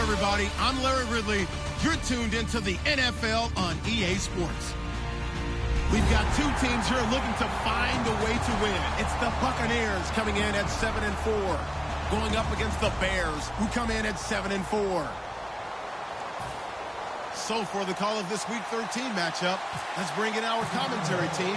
Everybody, I'm Larry Ridley. You're tuned into the NFL on EA Sports. We've got two teams here looking to find a way to win. It's the Buccaneers coming in at 7-4, going up against the Bears, who come in at 7-4. So for the call of this Week 13 matchup, let's bring in our commentary team,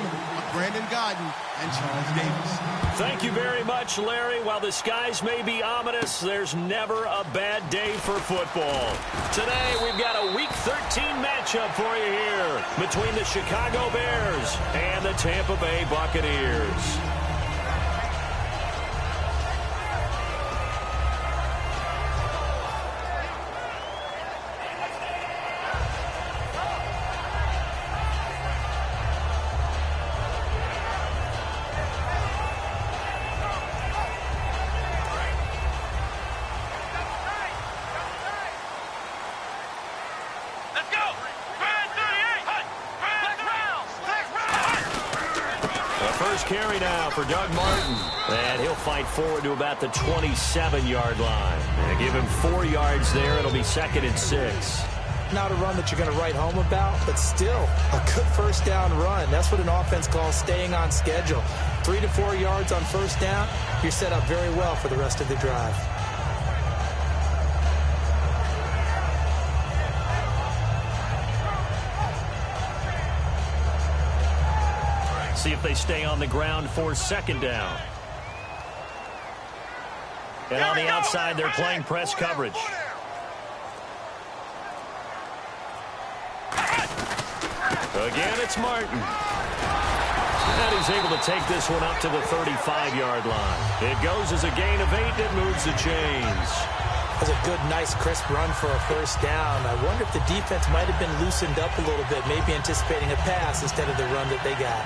Brandon Godden and Charles Davis. Thank you very much, Larry. While the skies may be ominous, there's never a bad day for football. Today, we've got a Week 13 matchup for you here between the Chicago Bears and the Tampa Bay Buccaneers. Carry now for Doug Martin, and he'll fight forward to about the 27-yard line. And give him 4 yards there. It'll be 2nd and 6. Not a run that you're going to write home about, but still a good first down run. That's what an offense calls staying on schedule. 3 to 4 yards on first down, you're set up very well for the rest of the drive. See if they stay on the ground for 2nd down. And on the outside, they're playing press coverage. Again, it's Martin. And he's able to take this one up to the 35-yard line. It goes as a gain of 8. It moves the chains. That was a good, nice, crisp run for a first down. I wonder if the defense might have been loosened up a little bit, maybe anticipating a pass instead of the run that they got.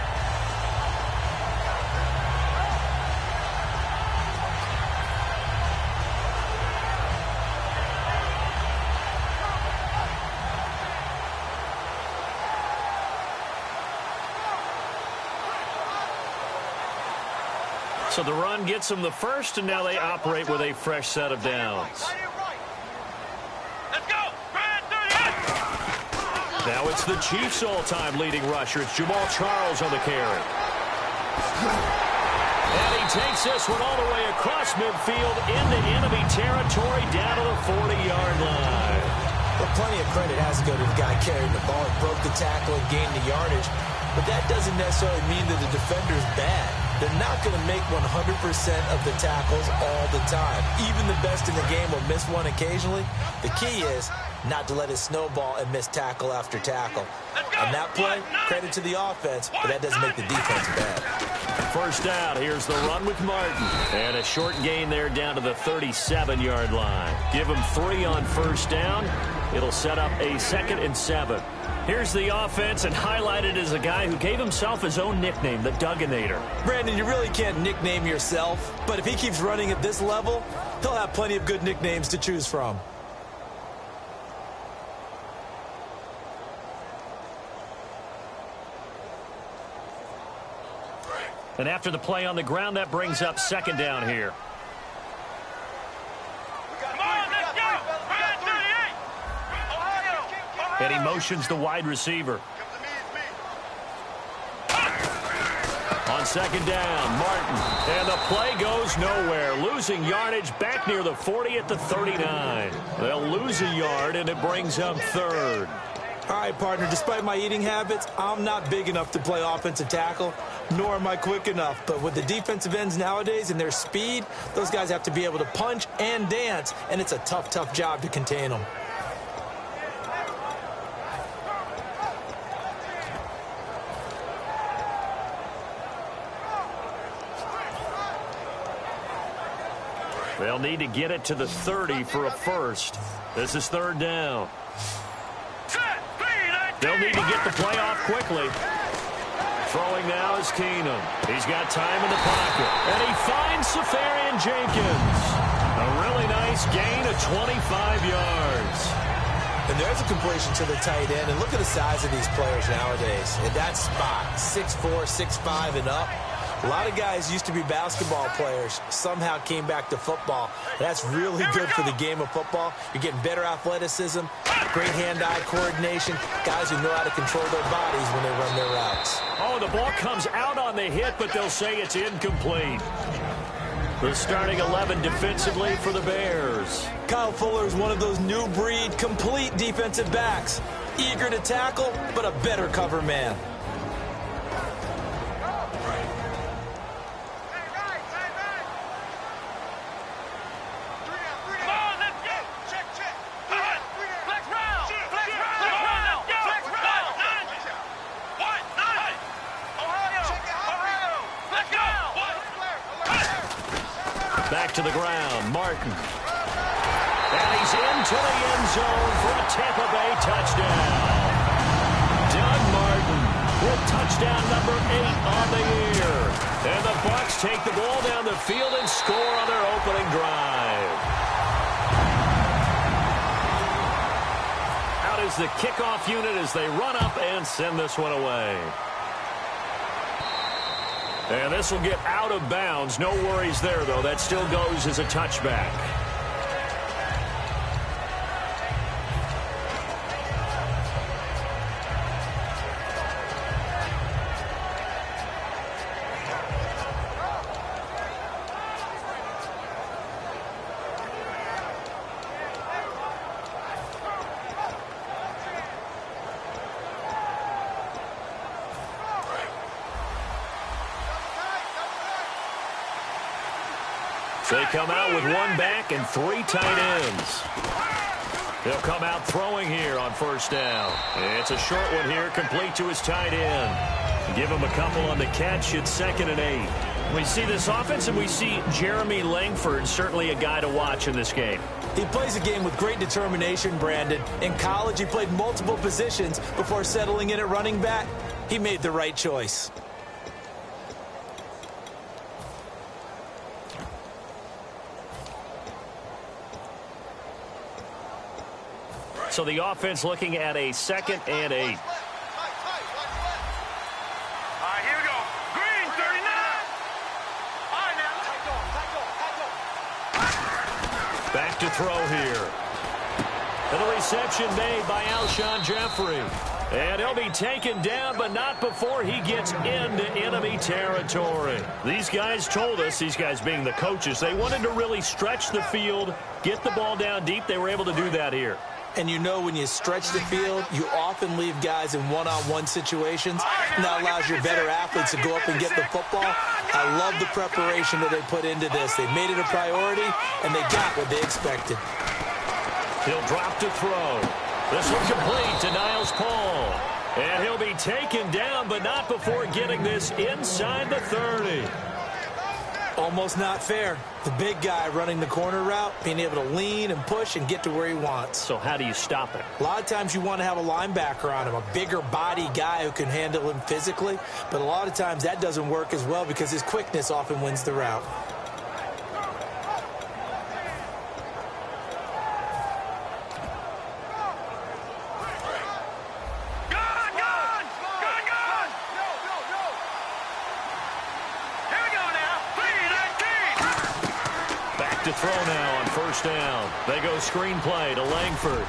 So the run gets them the first, and now they operate with a fresh set of downs. Let's go! Now it's the Chiefs' all-time leading rusher. It's Jamal Charles on the carry. And he takes this one all the way across midfield into enemy territory down to the 40-yard line. Well, plenty of credit has to go to the guy carrying the ball. He broke the tackle and gained the yardage. But that doesn't necessarily mean that the defender's bad. They're not going to make 100% of the tackles all the time. Even the best in the game will miss one occasionally. The key is not to let it snowball and miss tackle after tackle. On that play, credit to the offense, but that doesn't make the defense bad. First down, here's the run with Martin. And a short gain there down to the 37-yard line. Give him 3 on first down. It'll set up a 2nd and 7. Here's the offense, and highlighted as a guy who gave himself his own nickname, the Dugginator. Brandon, you really can't nickname yourself, but if he keeps running at this level, he'll have plenty of good nicknames to choose from. And after the play on the ground, that brings up second down here. And he motions the wide receiver. On second down, Martin. And the play goes nowhere. Losing yardage back near the 40 at the 39. They'll lose a yard, and it brings up third. All right, partner, despite my eating habits, I'm not big enough to play offensive tackle, nor am I quick enough. But with the defensive ends nowadays and their speed, those guys have to be able to punch and dance, and it's a tough, tough job to contain them. They'll need to get it to the 30 for a first. This is third down. They'll need to get the play off quickly. Throwing now is Keenum. He's got time in the pocket. And he finds Safarian Jenkins. A really nice gain of 25 yards. And there's a completion to the tight end. And look at the size of these players nowadays. In that spot, 6'4", 6'5", and up. A lot of guys used to be basketball players, somehow came back to football. That's really good for the game of football. You're getting better athleticism, great hand-eye coordination, guys who know how to control their bodies when they run their routes. Oh, the ball comes out on the hit, but they'll say it's incomplete. The starting 11 defensively for the Bears. Kyle Fuller is one of those new breed, complete defensive backs. Eager to tackle, but a better cover man. Back to the ground, Martin. And he's into the end zone for a Tampa Bay touchdown. Doug Martin with touchdown number 8 on the year. And the Bucs take the ball down the field and score on their opening drive. Out is the kickoff unit as they run up and send this one away. And this will get out of bounds. No worries there, though. That still goes as a touchback. They come out with one back and 3 tight ends. They'll come out throwing here on first down. It's a short one here, complete to his tight end. Give him a couple on the catch. It's 2nd and 8. We see this offense, and we see Jeremy Langford, certainly a guy to watch in this game. He plays a game with great determination, Brandon. In college, he played multiple positions before settling in at running back. He made the right choice. So the offense looking at a 2nd and 8. All right, here we go. Green, 39. All right, now. Back to throw here. And the reception made by Alshon Jeffrey. And he'll be taken down, but not before he gets into enemy territory. These guys told us, these guys being the coaches, they wanted to really stretch the field, get the ball down deep. They were able to do that here. And you know when you stretch the field, you often leave guys in one-on-one situations. And that allows your better athletes to go up and get the football. I love the preparation that they put into this. They made it a priority, and they got what they expected. He'll drop to throw. This one complete to Niles Paul. And he'll be taken down, but not before getting this inside the 30. Almost not fair. The big guy running the corner route, being able to lean and push and get to where he wants. So how do you stop it? A lot of times you want to have a linebacker on him, a bigger body guy who can handle him physically. But a lot of times that doesn't work as well because his quickness often wins the route. throw now on first down. They go screen play to Langford.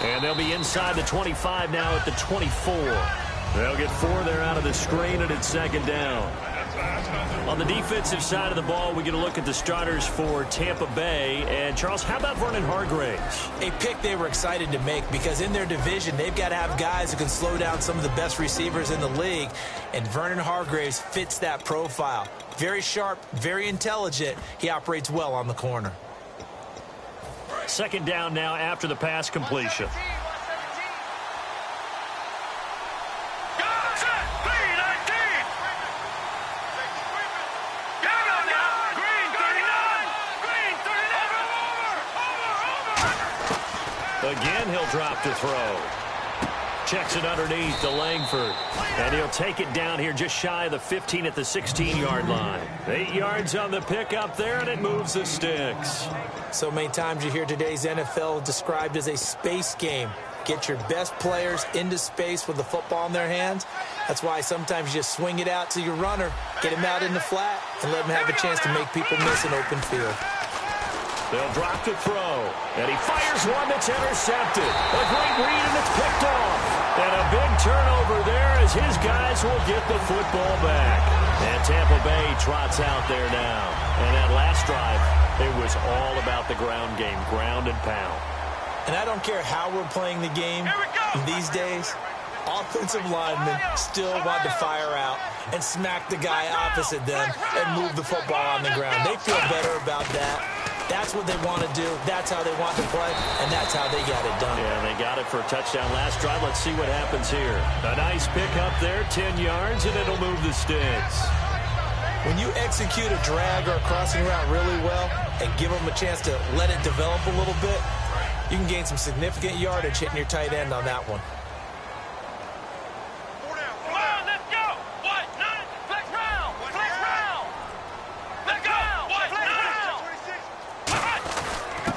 And they'll be inside the 25 now at the 24. They'll get 4 there out of the screen, and it's second down. On the defensive side of the ball, we get a look at the starters for Tampa Bay. And, Charles, how about Vernon Hargreaves? A pick they were excited to make because in their division, they've got to have guys who can slow down some of the best receivers in the league. And Vernon Hargreaves fits that profile. Very sharp, very intelligent. He operates well on the corner. Second down now after the pass completion. Again, he'll drop to throw. Checks it underneath to Langford. And he'll take it down here just shy of the 15 at the 16-yard line. 8 yards on the pickup there, and it moves the sticks. So many times you hear today's NFL described as a space game. Get your best players into space with the football in their hands. That's why sometimes you just swing it out to your runner, get him out in the flat, and let him have a chance to make people miss an open field. They'll drop to throw, and he fires one that's intercepted. A great read, and it's picked off. And a big turnover there as his guys will get the football back. And Tampa Bay trots out there now. And that last drive, it was all about the ground game, ground and pound. And I don't care how we're playing the game these days, offensive linemen still want to fire out and smack the guy opposite them and move the football on the ground. They feel better about that. That's what they want to do. That's how they want to play, and that's how they got it done. Yeah, they got it for a touchdown last drive. Let's see what happens here. A nice pickup there, 10 yards, and it'll move the sticks. When you execute a drag or a crossing route really well and give them a chance to let it develop a little bit, you can gain some significant yardage hitting your tight end on that one.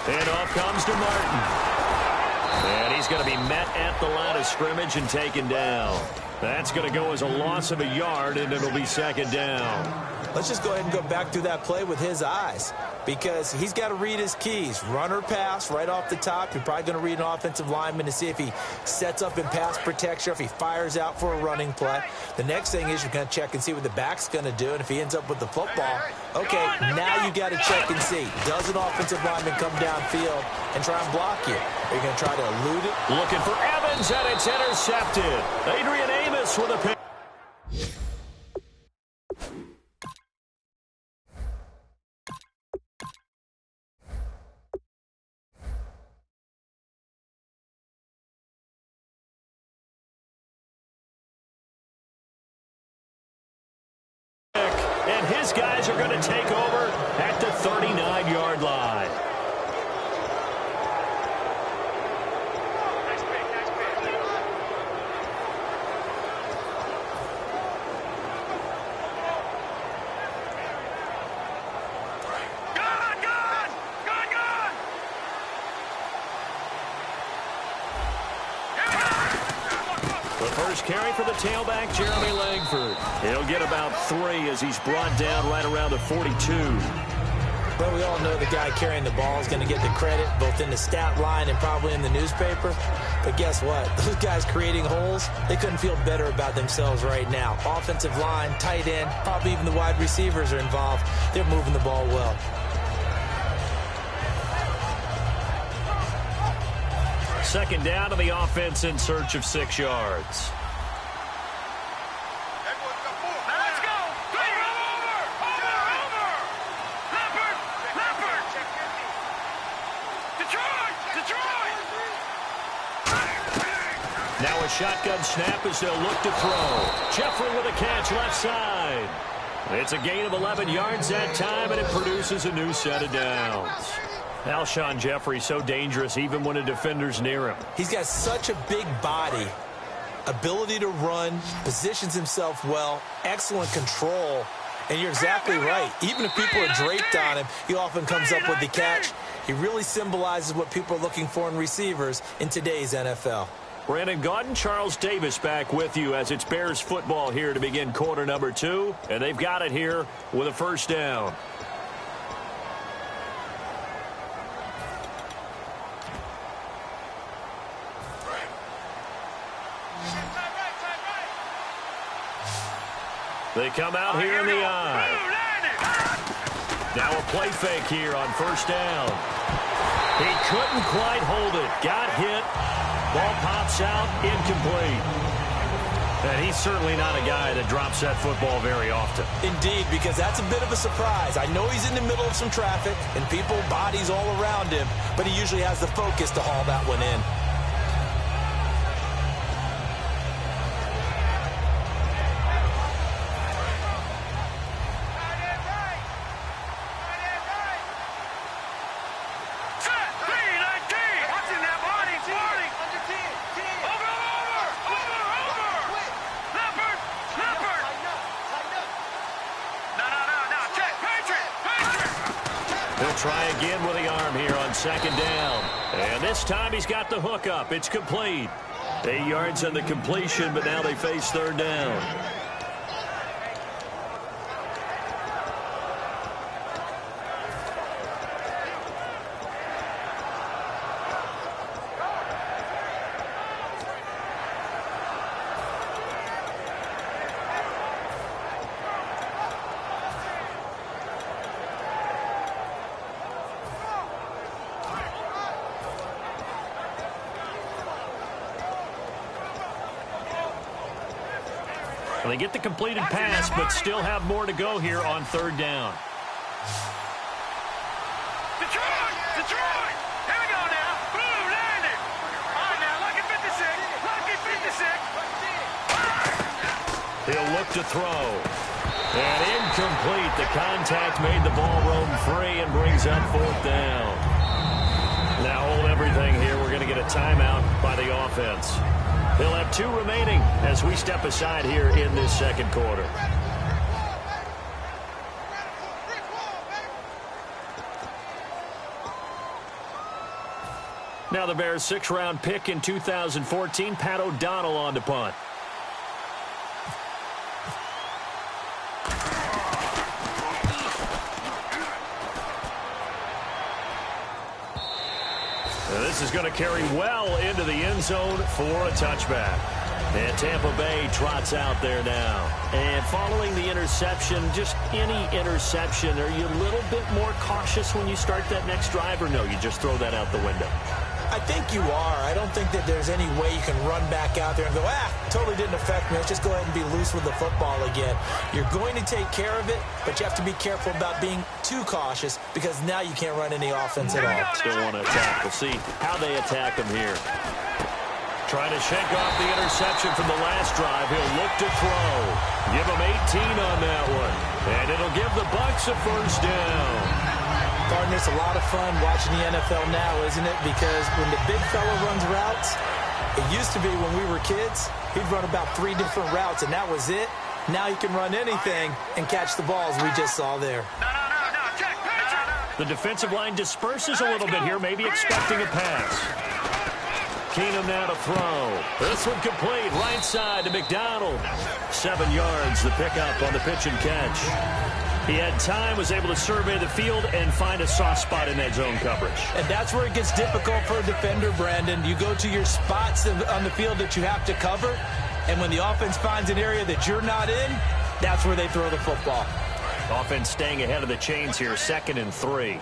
And off comes to Martin. And he's going to be met at the line of scrimmage and taken down. That's going to go as a loss of a yard, and it'll be second down. Let's just go ahead and go back through that play with his eyes because he's got to read his keys. Run or pass right off the top. You're probably going to read an offensive lineman to see if he sets up in pass protection or if he fires out for a running play. The next thing is you're going to check and see what the back's going to do, and if he ends up with the football, okay, now you got to check and see. Does an offensive lineman come downfield and try and block you? Are you going to try to elude it? Looking for Evans, and it's intercepted. Adrian Amos with a pick. And his guys are going to take over at the 39-yard line. Carry for the tailback, Jeremy Langford. He'll get about 3 as he's brought down right around the 42. Well, we all know the guy carrying the ball is going to get the credit both in the stat line and probably in the newspaper. But guess what? Those guys creating holes, they couldn't feel better about themselves right now. Offensive line, tight end, probably even the wide receivers are involved. They're moving the ball well. Second down to the offense in search of 6 yards. Now a shotgun snap as they'll look to throw. Jeffrey with a catch left side. It's a gain of 11 yards that time, and it produces a new set of downs. Alshon Jeffrey so dangerous even when a defender's near him. He's got such a big body, ability to run, positions himself well, excellent control. And you're exactly right. Even if people are draped on him, he often comes up with the catch. He really symbolizes what people are looking for in receivers in today's NFL. Brandon Gaudin, Charles Davis back with you as it's Bears football here to begin quarter number 2. And they've got it here with a first down. They come out here in the eye. Now a play fake here on first down. He couldn't quite hold it. Got hit. Ball pops out. Incomplete. And he's certainly not a guy that drops that football very often. Indeed, because that's a bit of a surprise. I know he's in the middle of some traffic and people, bodies all around him, but he usually has the focus to haul that one in. Try again with the arm here on second down. And this time he's got the hook up. It's complete. 8 yards on the completion, but now they face third down. They get the completed pass, but still have more to go here on third down. Detroit! Detroit! Here we go now. Blue landed. All right, now, lucky 56. Lucky 56. He'll look to throw. And incomplete. The contact made the ball roam free and brings up fourth down. Now hold everything here. We're going to get a timeout by the offense. He'll have 2 remaining as we step aside here in this second quarter. Now the Bears' 6th-round pick in 2014, Pat O'Donnell on to punt. This is going to carry well into the end zone for a touchback. And Tampa Bay trots out there now. And following the interception, just any interception, are you a little bit more cautious when you start that next drive, or no, you just throw that out the window? I think you are. I don't think that there's any way you can run back out there and go, totally didn't affect me. Let's just go ahead and be loose with the football again. You're going to take care of it, but you have to be careful about being too cautious because now you can't run any offense at all. Still want to attack. We'll see how they attack him here. Trying to shake off the interception from the last drive. He'll look to throw. Give him 18 on that one. And it'll give the Bucs a first down. Partner, it's a lot of fun watching the NFL now, isn't it? Because when the big fella runs routes, it used to be when we were kids, he'd run about 3 different routes, and that was it. Now he can run anything and catch the balls we just saw there. The defensive line disperses a little bit here, maybe expecting a pass. Keenum now to throw. This one complete, right side to McDonald. 7 yards, the pickup on the pitch and catch. He had time, was able to survey the field and find a soft spot in that zone coverage. And that's where it gets difficult for a defender, Brandon. You go to your spots on the field that you have to cover, and when the offense finds an area that you're not in, that's where they throw the football. Offense staying ahead of the chains here, 2nd and 3.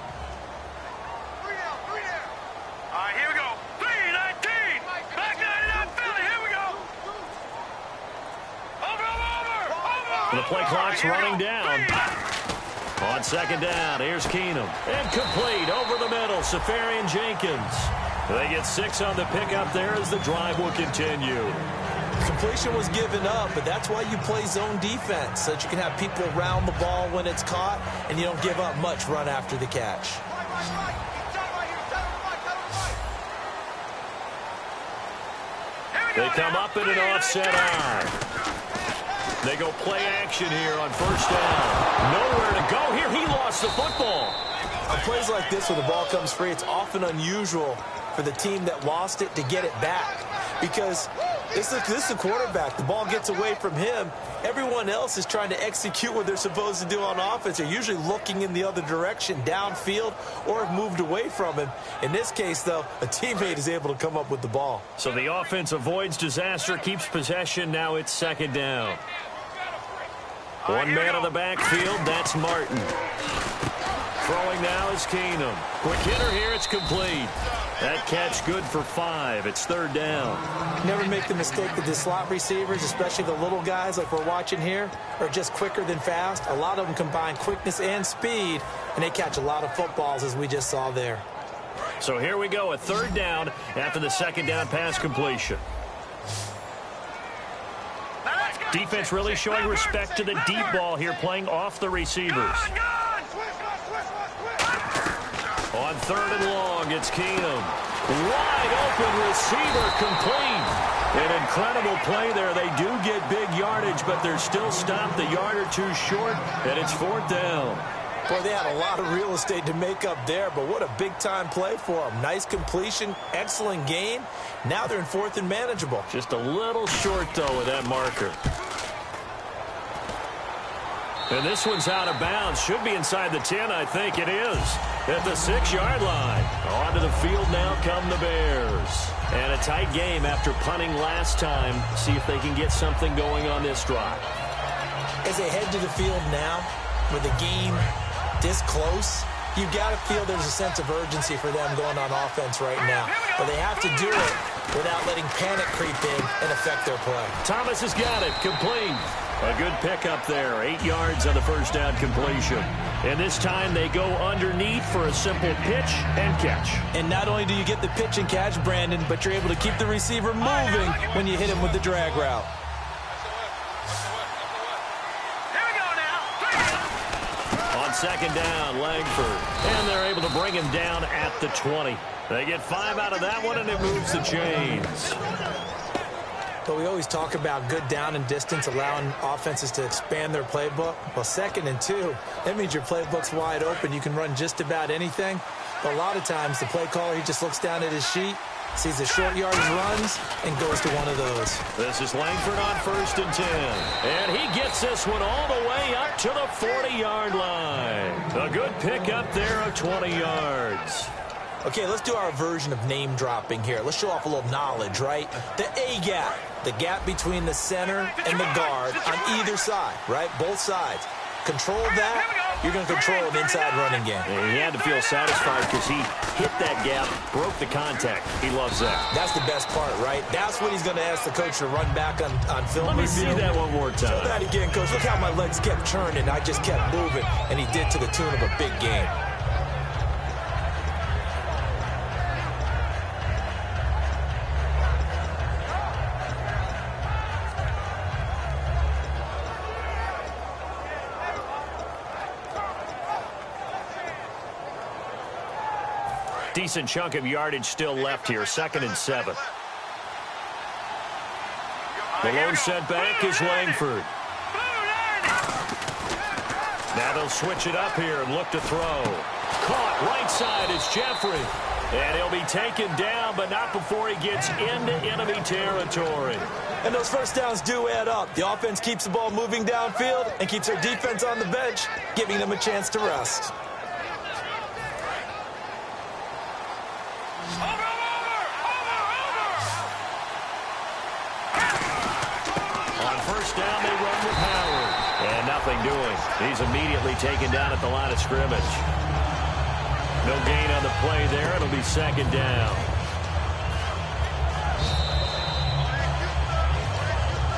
The play clock's running down. On 2nd down, here's Keenum. Incomplete over the middle, Safarian Jenkins. They get 6 on the pickup there as the drive will continue. Completion was given up, but that's why you play zone defense, so that you can have people around the ball when it's caught, and you don't give up much run after the catch. They come up in an offset eye. They go play action here on first down. Nowhere to go here. He lost the football. On plays like this where the ball comes free, it's often unusual for the team that lost it to get it back. Because this is the quarterback. The ball gets away from him. Everyone else is trying to execute what they're supposed to do on offense. They're usually looking in the other direction, downfield, or have moved away from him. In this case, though, a teammate is able to come up with the ball. So the offense avoids disaster, keeps possession. Now it's 2nd down. One man in the backfield, that's Martin. Throwing now is Keenum. Quick hitter here, it's complete. That catch good for 5. It's 3rd down. Never make the mistake that the slot receivers, especially the little guys like we're watching here, are just quicker than fast. A lot of them combine quickness and speed, and they catch a lot of footballs, as we just saw there. So here we go, a 3rd down after the 2nd down pass completion. Defense really showing respect to the deep ball here, playing off the receivers. On 3rd and long, it's Keenum. Wide open receiver, complete. An incredible play there. They do get big yardage, but they're still stopped a yard or two short, and it's 4th down. Boy, they had a lot of real estate to make up there, but what a big-time play for them. Nice completion, excellent gain. Now they're in 4th and manageable. Just a little short, though, with that marker. And this one's out of bounds. Should be inside the 10, I think it is. At the 6-yard line. Onto the field now come the Bears. And a tight game after punting last time. See if they can get something going on this drive. As they head to the field now, with the game this close, you've got to feel there's a sense of urgency for them going on offense right now. But they have to do it without letting panic creep in and affect their play. Thomas has got it. Complete. A good pickup there. 8 yards on the 1st down completion. And this time they go underneath for a simple pitch and catch. And not only do you get the pitch and catch, Brandon, but you're able to keep the receiver moving when you hit him with the drag route. On 2nd down, Langford. And they're able to bring him down at the 20. They get 5 out of that one, and it moves the chains. But we always talk about good down and distance, allowing offenses to expand their playbook. Well, 2nd and 2, that means your playbook's wide open. You can run just about anything. But a lot of times, the play caller, he just looks down at his sheet, sees the short yardage runs, and goes to one of those. This is Langford on 1st and 10. And he gets this one all the way up to the 40-yard line. A good pickup there of 20 yards. Okay, let's do our version of name dropping here. Let's show off a little knowledge, right? The A-gap, the gap between the center and the guard on either side, right? Both sides. Control that, you're going to control an inside running game. And he had to feel satisfied because he hit that gap, broke the contact. He loves that. That's the best part, right? That's what he's going to ask the coach to run back on film. Let me see that one more time. Show that again, coach. Look how my legs kept turning. I just kept moving, and he did to the tune of a big game. Decent chunk of yardage still left here. 2nd and 7. The lone setback is Langford. Now they'll switch it up here and look to throw. Caught right side is Jeffrey. And he'll be taken down, but not before he gets into enemy territory. And those first downs do add up. The offense keeps the ball moving downfield and keeps their defense on the bench, giving them a chance to rest. Down, they run with Howard. And nothing doing. He's immediately taken down at the line of scrimmage. No gain on the play there. It'll be 2nd down.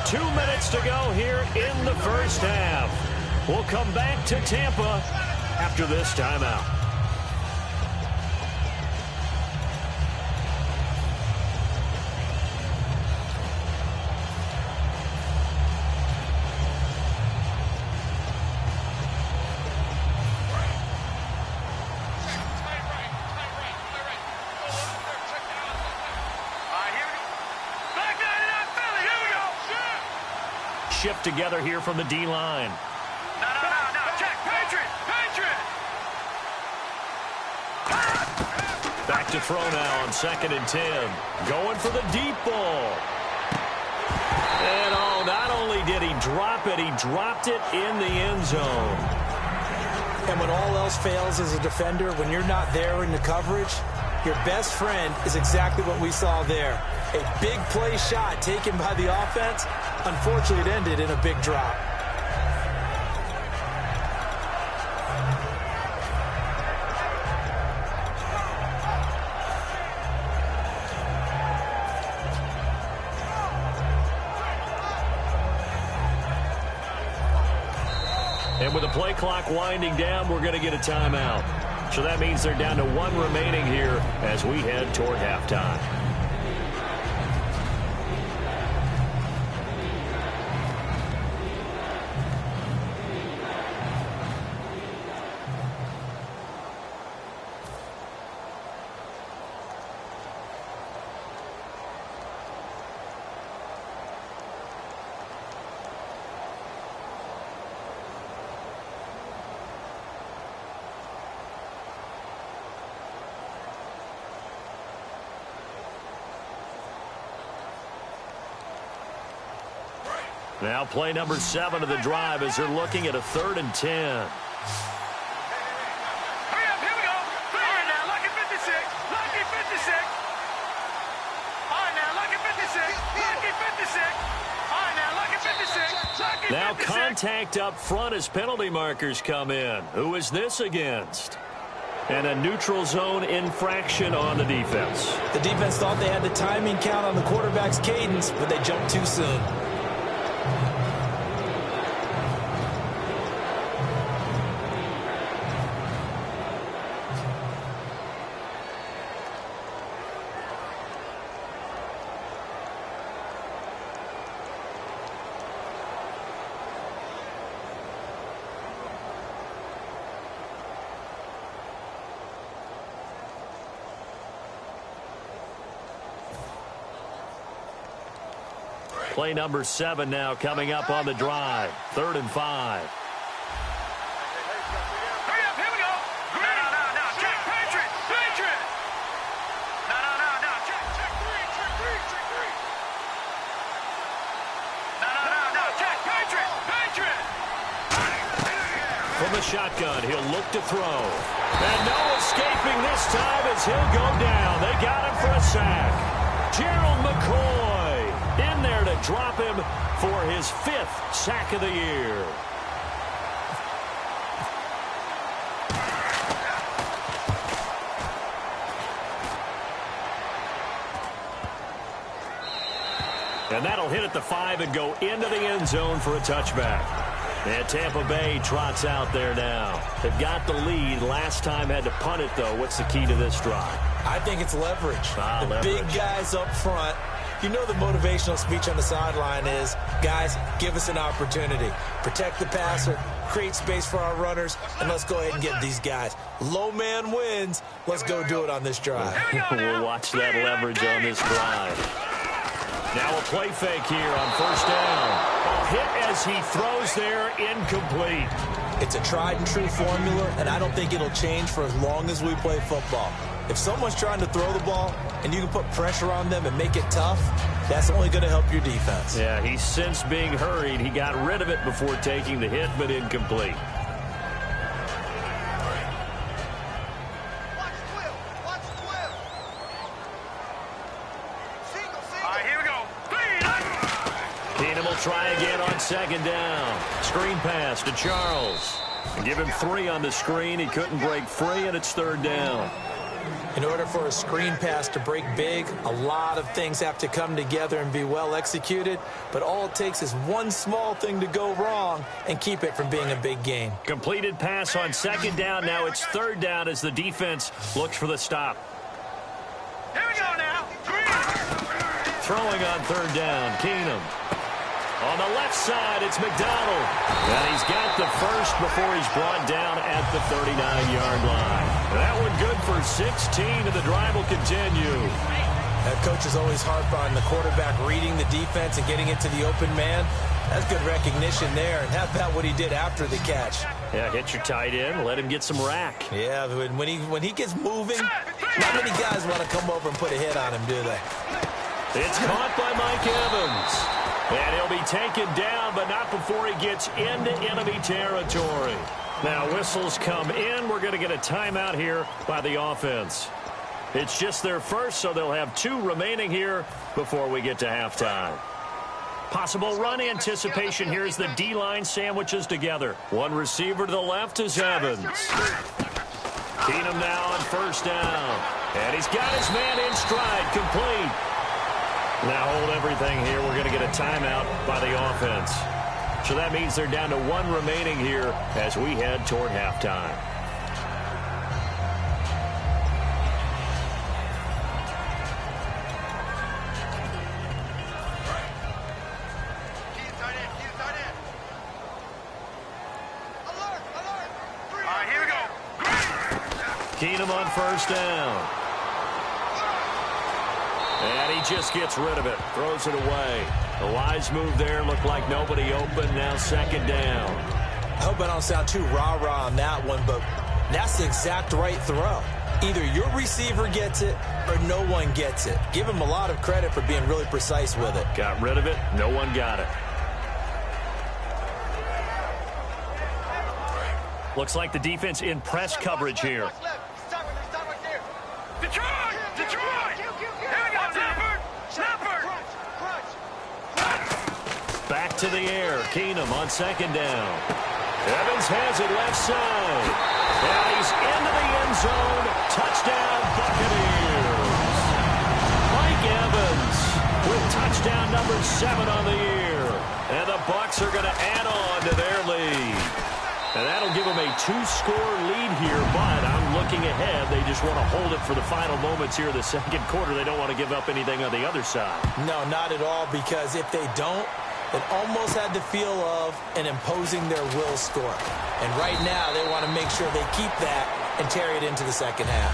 2 minutes to go here in the 1st half. We'll come back to Tampa after this timeout. Shift together here from the D-line. No. Check. Patriot. Back to throw now on 2nd and 10. Going for the deep ball. And not only did he drop it, he dropped it in the end zone. And when all else fails as a defender, when you're not there in the coverage, your best friend is exactly what we saw there. A big play shot taken by the offense. Unfortunately, it ended in a big drop. And with the play clock winding down, we're going to get a timeout. So that means they're down to 1 remaining here as we head toward halftime. Now play number 7 of the drive as they're looking at a 3rd and 10. Hurry up, here we go. All right, now, lucky 56. Lucky 56. All right, now, lucky 56. Lucky 56. All right, now, lucky 56. Lucky 56. Now contact up front as penalty markers come in. Who is this against? And a neutral zone infraction on the defense. The defense thought they had the timing count on the quarterback's cadence, but they jumped too soon. Play number 7 now coming up on the drive. 3rd and 5. Hurry up, here we go. No, check, Patriot. No, check 3. No, check, Patriot. From the shotgun, he'll look to throw. And no escaping this time as he'll go down. They got him for a sack. Gerald McCoy in there to drop him for his 5th sack of the year. And that'll hit at the 5 and go into the end zone for a touchback. And Tampa Bay trots out there now. They've got the lead. Last time had to punt it, though. What's the key to this drive? I think it's leverage. The leverage. Big guys up front. You know the motivational speech on the sideline is, guys, give us an opportunity. Protect the passer, create space for our runners, and let's go ahead and get these guys. Low man wins. Let's go do it on this drive. We'll watch that leverage on this drive. Now a play fake here on 1st down. A hit as he throws there, incomplete. It's a tried and true formula, and I don't think it'll change for as long as we play football. If someone's trying to throw the ball and you can put pressure on them and make it tough, that's only going to help your defense. Yeah, he's since being hurried. He got rid of it before taking the hit, but incomplete. Try again on 2nd down. Screen pass to Charles. And give him 3 on the screen. He couldn't break free, and it's 3rd down. In order for a screen pass to break big, a lot of things have to come together and be well executed. But all it takes is one small thing to go wrong and keep it from being a big gain. Completed pass on 2nd down. Now it's 3rd down as the defense looks for the stop. Here we go now. 3. Throwing on 3rd down. Keenum. On the left side, it's McDonald. And he's got the first before he's brought down at the 39-yard line. That one good for 16, and the drive will continue. That coach is always harp on the quarterback reading the defense and getting it to the open man. That's good recognition there. And how about what he did after the catch? Yeah, hit your tight end, let him get some rack. Yeah, when he gets moving, not many guys want to come over and put a hit on him, do they? It's caught by Mike Evans. And he'll be taken down, but not before he gets into enemy territory. Now whistles come in. We're going to get a timeout here by the offense. It's just their first, so they'll have 2 remaining here before we get to halftime. Possible run anticipation here as the D-line sandwiches together. One receiver to the left is Evans. Keenum now on 1st down. And he's got his man in stride, complete. Now hold everything here. We're going to get a timeout by the offense. So that means they're down to 1 remaining here as we head toward halftime. Keenum on first down. And he just gets rid of it. Throws it away. The wise move there. Looked like nobody open. Now second down. I hope I don't sound too rah-rah on that one, but that's the exact right throw. Either your receiver gets it or no one gets it. Give him a lot of credit for being really precise with it. Got rid of it. No one got it. Looks like the defense in press coverage here. Detroit! Detroit! Here we go, Stafford! Stafford! Back to the air. Keenum on second down. Evans has it left side. And he's into the end zone. Touchdown, Buccaneers. Mike Evans with touchdown number 7 on the year. And the Bucs are going to add on to their lead. And that'll give them a 2-score lead here, but I'm looking ahead. They just want to hold it for the final moments here in the second quarter. They don't want to give up anything on the other side. No, not at all, because if they don't, it almost had the feel of an imposing their will score. And right now, they want to make sure they keep that and carry it into the second half.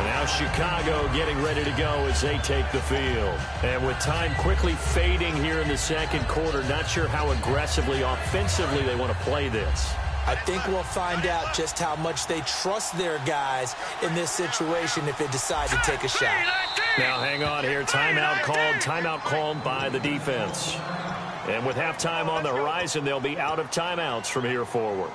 And now Chicago getting ready to go as they take the field. And with time quickly fading here in the second quarter, not sure how aggressively, offensively they want to play this. I think we'll find out just how much they trust their guys in this situation if they decide to take a shot. Now hang on here. Timeout called by the defense. And with halftime on the horizon, they'll be out of timeouts from here forward.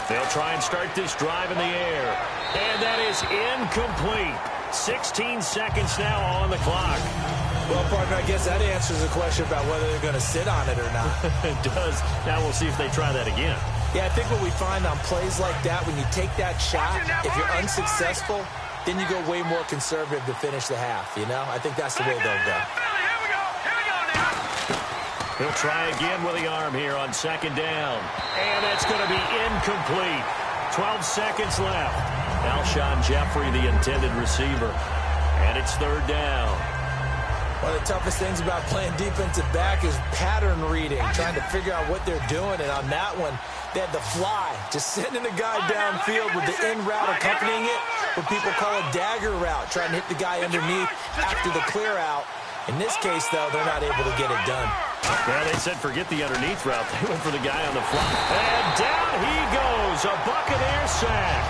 They'll try and start this drive in the air. And that is incomplete. 16 seconds now on the clock. Well, partner, I guess that answers the question about whether they're going to sit on it or not. It does. Now we'll see if they try that again. Yeah, I think what we find on plays like that, when you take that shot, if you're unsuccessful, then you go way more conservative to finish the half, you know? I think that's the way they'll go. He'll try again with the arm here on second down. And that's going to be incomplete. 12 seconds left. Alshon Jeffrey, the intended receiver. And it's third down. One of the toughest things about playing defensive back is pattern reading, trying to figure out what they're doing. And on that one, they had the fly, just sending a guy downfield with the in route accompanying it, what people call a dagger route, trying to hit the guy underneath after the clear out. In this case, though, they're not able to get it done. Yeah, they said forget the underneath route. They went for the guy on the fly. And down he goes. A Buccaneer sack.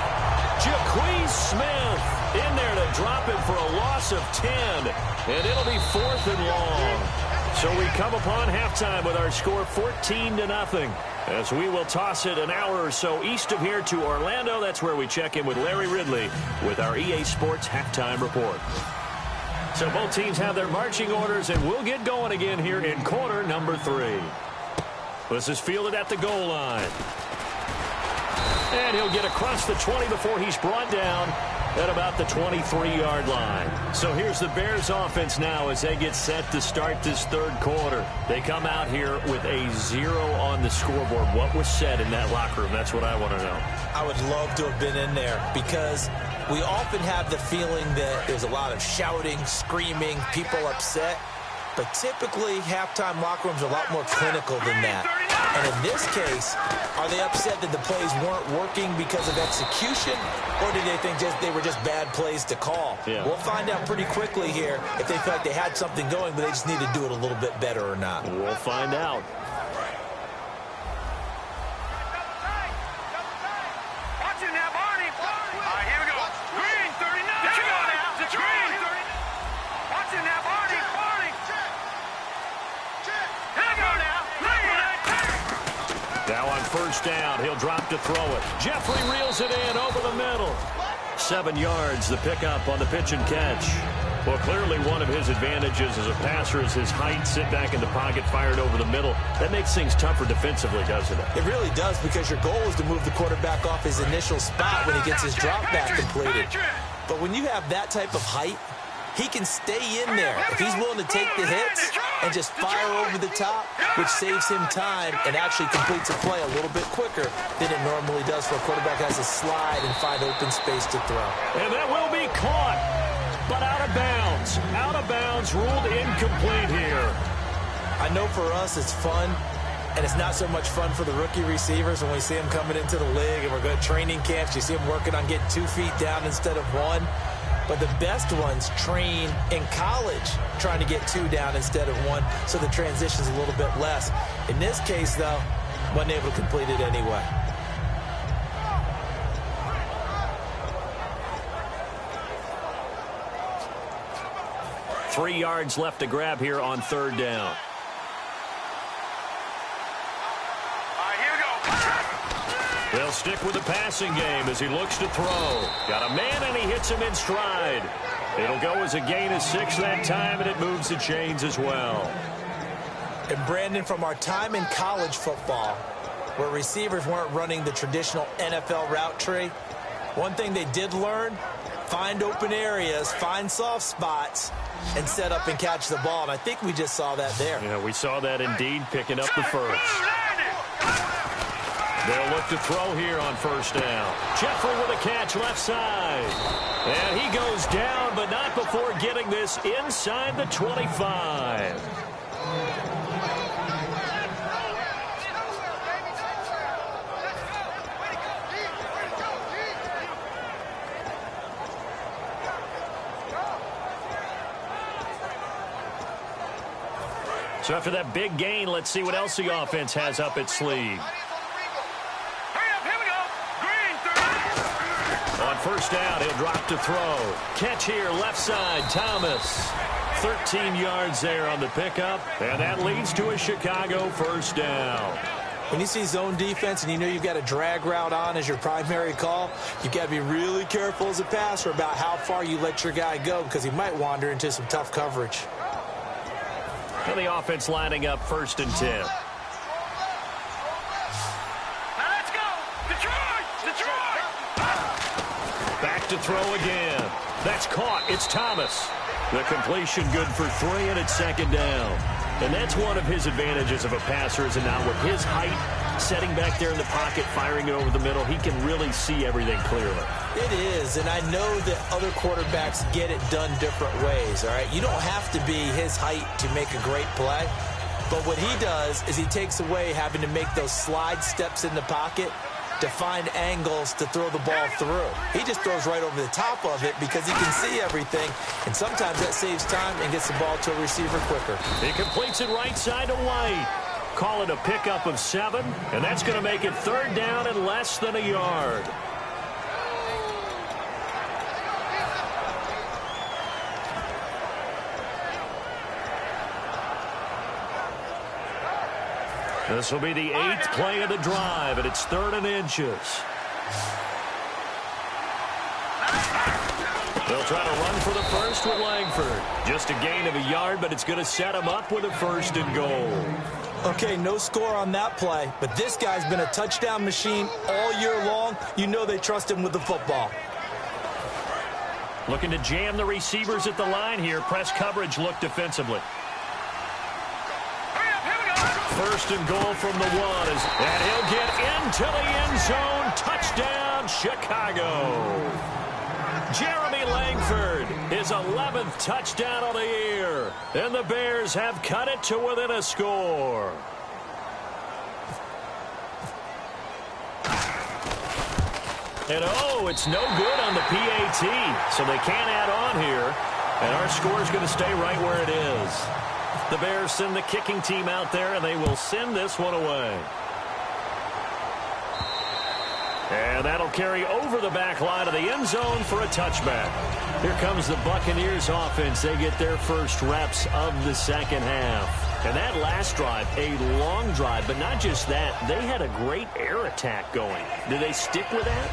Jaquez Smith in there to drop it for a loss of 10. And it'll be 4th and long. So we come upon halftime with our score 14-0. As we will toss it an hour or so east of here to Orlando. That's where we check in with Larry Ridley with our EA Sports Halftime Report. So both teams have their marching orders, and we'll get going again here in quarter number 3. This is fielded at the goal line. And he'll get across the 20 before he's brought down at about the 23-yard line. So here's the Bears offense now as they get set to start this third quarter. They come out here with a 0 on the scoreboard. What was said in that locker room? That's what I want to know. I would love to have been in there because we often have the feeling that there's a lot of shouting, screaming, people upset. But typically, halftime locker rooms are a lot more clinical than that. And in this case, are they upset that the plays weren't working because of execution? Or did they think they were just bad plays to call? Yeah. We'll find out pretty quickly here if they feel like they had something going, but they just need to do it a little bit better or not. We'll find out. Now on first down, he'll drop to throw it. Jeffrey reels it in over the middle. 7 yards, the pickup on the pitch and catch. Well, clearly one of his advantages as a passer is his height. Sit back in the pocket, fired over the middle. That makes things tougher defensively, doesn't it? It really does, because your goal is to move the quarterback off his initial spot when he gets his drop back completed. But when you have that type of height, he can stay in there if he's willing to take the hits and just fire over the top, which saves him time and actually completes a play a little bit quicker than it normally does for a quarterback who has to slide and find open space to throw. And that will be caught, but out of bounds. Out of bounds, ruled incomplete here. I know for us it's fun, and it's not so much fun for the rookie receivers when we see them coming into the league and we're going to training camps. You see them working on getting 2 feet down instead of 1. But the best ones train in college trying to get 2 down instead of 1, so the transition's a little bit less. In this case, though, wasn't able to complete it anyway. Three yards left to grab here on third down. They'll stick with the passing game as he looks to throw. Got a man, and he hits him in stride. It'll go as a gain of 6 that time, and it moves the chains as well. And, Brandon, from our time in college football, where receivers weren't running the traditional NFL route tree, one thing they did learn, find open areas, find soft spots, and set up and catch the ball. And I think we just saw that there. Yeah, we saw that indeed, picking up the first. They'll look to throw here on first down. Jeffrey with a catch left side. And he goes down, but not before getting this inside the 25. So after that big gain, let's see what else the offense has up its sleeve. On first down, he'll drop to throw. Catch here, left side, Thomas. 13 yards there on the pickup, and that leads to a Chicago first down. When you see zone defense and you know you've got a drag route on as your primary call, you've got to be really careful as a passer about how far you let your guy go, because he might wander into some tough coverage. And the offense lining up 1st and 10. Back to throw again. That's caught. It's Thomas. The completion good for 3, and it's 2nd down. And that's one of his advantages of a passer, is now with his height, setting back there in the pocket, firing it over the middle, he can really see everything clearly. It is, and I know that other quarterbacks get it done different ways, all right? You don't have to be his height to make a great play, but what he does is he takes away having to make those slide steps in the pocket to find angles to throw the ball through. He just throws right over the top of it because he can see everything, and sometimes that saves time and gets the ball to a receiver quicker. He completes it right side to White. Call it a pickup of 7, and that's going to make it 3rd down and less than a yard. This will be the 8th play of the drive, and it's 3rd and inches. They'll try to run for the first with Langford. Just a gain of a yard, but it's going to set him up with a 1st and goal. Okay, no score on that play, but this guy's been a touchdown machine all year long. You know they trust him with the football. Looking to jam the receivers at the line here. Press coverage look defensively. 1st and goal from the 1, and he'll get into the end zone. Touchdown, Chicago. Jeremy Langford, his 11th touchdown of the year, and the Bears have cut it to within a score. And it's no good on the PAT, so they can't add on here, and our score is going to stay right where it is. The Bears send the kicking team out there, and they will send this one away. And that'll carry over the back line of the end zone for a touchback. Here comes the Buccaneers offense. They get their first reps of the 2nd half. And that last drive, a long drive, but not just that. They had a great air attack going. Do they stick with that?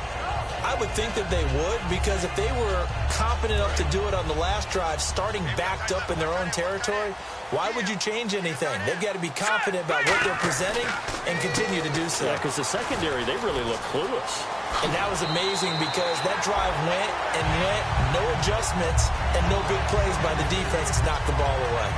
I would think that they would, because if they were confident enough to do it on the last drive, starting backed up in their own territory, why would you change anything? They've got to be confident about what they're presenting and continue to do so. Yeah, because the secondary, they really look clueless. And that was amazing because that drive went and went, no adjustments, and no big plays by the defense to knock the ball away.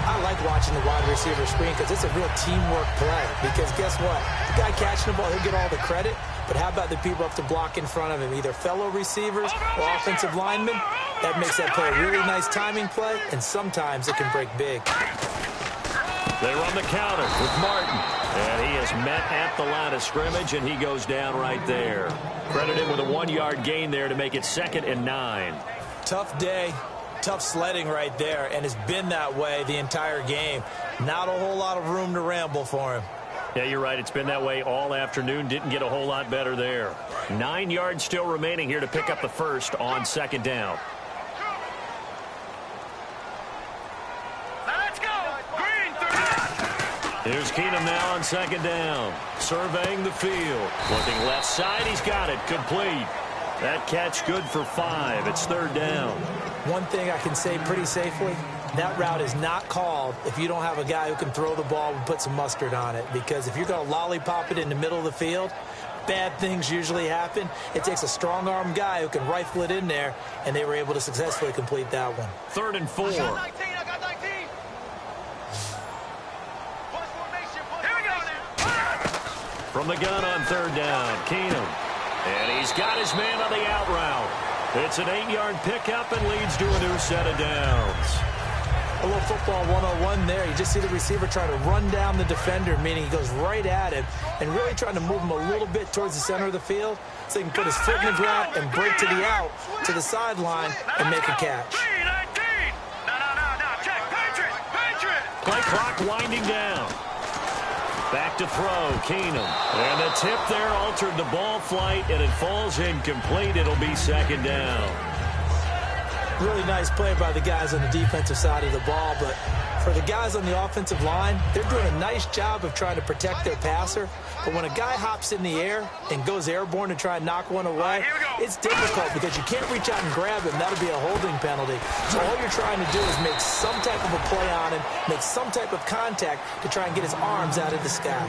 I like watching the wide receiver screen because it's a real teamwork play. Because guess what? The guy catching the ball, he'll get all the credit. But how about the people up to block in front of him, either fellow receivers or offensive linemen? That makes that play a really nice timing play, and sometimes it can break big. They run the counter with Martin. And he is met at the line of scrimmage, and he goes down right there. Credit him with a 1-yard gain there to make it 2nd and 9. Tough day, tough sledding right there, and it's been that way the entire game. Not a whole lot of room to ramble for him. Yeah, you're right. It's been that way all afternoon. Didn't get a whole lot better there. 9 yards still remaining here to pick up the first on 2nd down. Here's Keenum now on 2nd down. Surveying the field. Looking left side. He's got it. Complete. That catch good for 5. It's 3rd down. One thing I can say pretty safely, that route is not called if you don't have a guy who can throw the ball and put some mustard on it. Because if you're going to lollipop it in the middle of the field, bad things usually happen. It takes a strong-arm guy who can rifle it in there, and they were able to successfully complete that one. 3rd and 4. From the gun on 3rd down, Keenum. And he's got his man on the out route. It's an 8-yard pickup and leads to a new set of downs. A little football 101 there. You just see the receiver trying to run down the defender, meaning he goes right at him and really trying to move him a little bit towards the center of the field so he can put his foot in the ground and break to the out, to the sideline, and make a catch. Play clock winding down. Back to throw, Keenum. And the tip there altered the ball flight, and it falls incomplete. It'll be 2nd down. Really nice play by the guys on the defensive side of the ball, but for the guys on the offensive line, they're doing a nice job of trying to protect their passer. But when a guy hops in the air and goes airborne to try and knock one away, it's difficult because you can't reach out and grab him. That'll be a holding penalty. So all you're trying to do is make some type of a play on him, make some type of contact to try and get his arms out of the sky.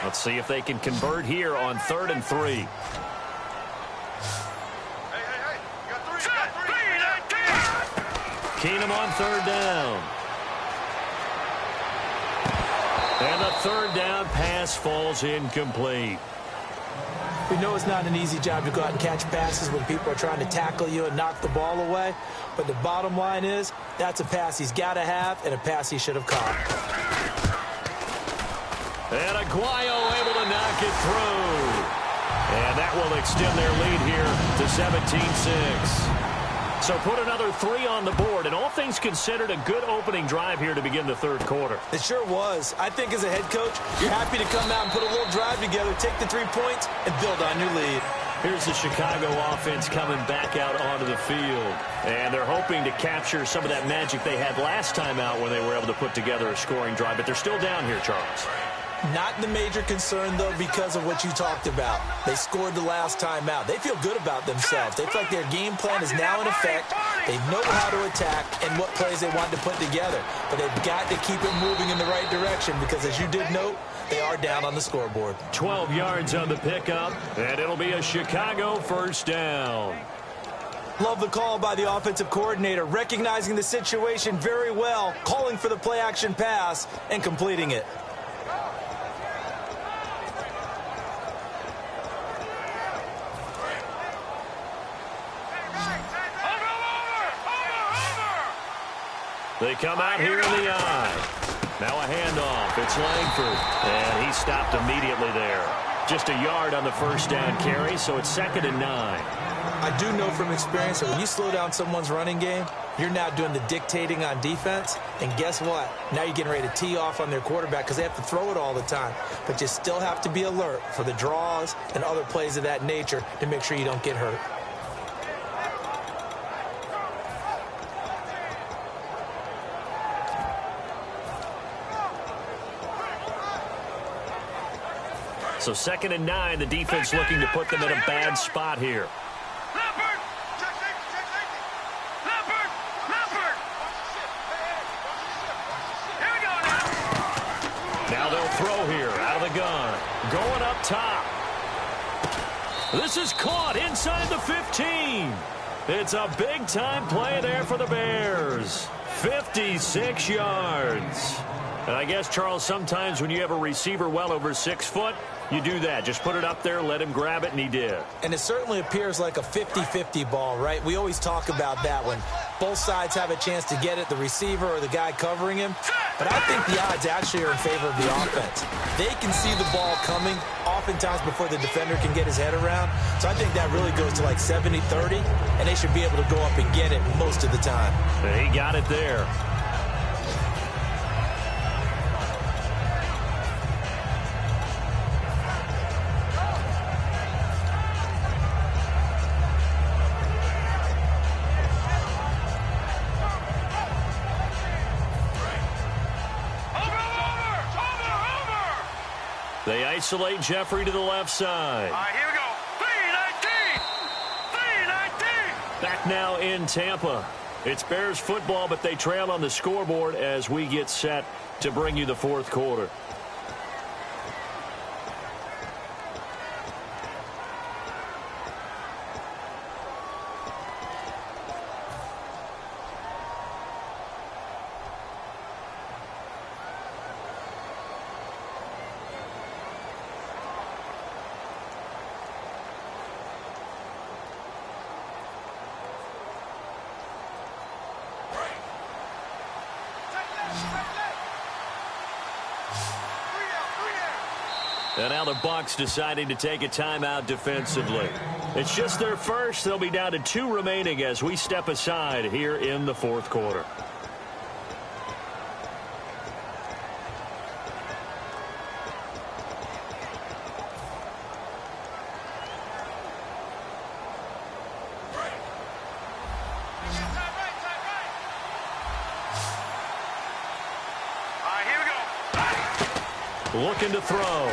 Let's see if they can convert here on 3rd and 3. Keenum on 3rd down. And the 3rd down pass falls incomplete. We know it's not an easy job to go out and catch passes when people are trying to tackle you and knock the ball away. But the bottom line is, that's a pass he's got to have and a pass he should have caught. And Aguayo able to knock it through. And that will extend their lead here to 17-6. So put another 3 on the board, and all things considered, a good opening drive here to begin the 3rd quarter. It sure was. I think as a head coach, you're happy to come out and put a little drive together, take the 3 points, and build on your lead. Here's the Chicago offense coming back out onto the field. And they're hoping to capture some of that magic they had last time out when they were able to put together a scoring drive. But they're still down here, Charles. Not the major concern, though, because of what you talked about. They scored the last time out. They feel good about themselves. They feel like their game plan is now in effect. They know how to attack and what plays they want to put together. But they've got to keep it moving in the right direction because, as you did note, they are down on the scoreboard. 12 yards on the pickup, and it'll be a Chicago 1st down. Love the call by the offensive coordinator, recognizing the situation very well, calling for the play-action pass, and completing it. They come out here in the eye. Now a handoff. It's Langford. And he stopped immediately there. Just a yard on the 1st down carry, so it's 2nd and 9. I do know from experience that when you slow down someone's running game, you're now doing the dictating on defense. And guess what? Now you're getting ready to tee off on their quarterback because they have to throw it all the time. But you still have to be alert for the draws and other plays of that nature to make sure you don't get hurt. So 2nd and 9, the defense looking to put them in a bad spot here. Now they'll throw here out of the gun. Going up top. This is caught inside the 15. It's a big-time play there for the Bears. 56 yards. And I guess, Charles, sometimes when you have a receiver well over 6 foot, you do that. Just put it up there, let him grab it, and he did. And it certainly appears like a 50-50 ball, right? We always talk about that when both sides have a chance to get it, the receiver or the guy covering him. But I think the odds actually are in favor of the offense. They can see the ball coming oftentimes before the defender can get his head around. So I think that really goes to like 70-30, and they should be able to go up and get it most of the time. And he got it there. They isolate Jeffrey to the left side. All right, here we go. 3-19. Back now in Tampa. It's Bears football, but they trail on the scoreboard as we get set to bring you the fourth quarter. And now the Bucs deciding to take a timeout defensively. It's just their first. They'll be down to 2 remaining as we step aside here in the fourth quarter. Looking to throw.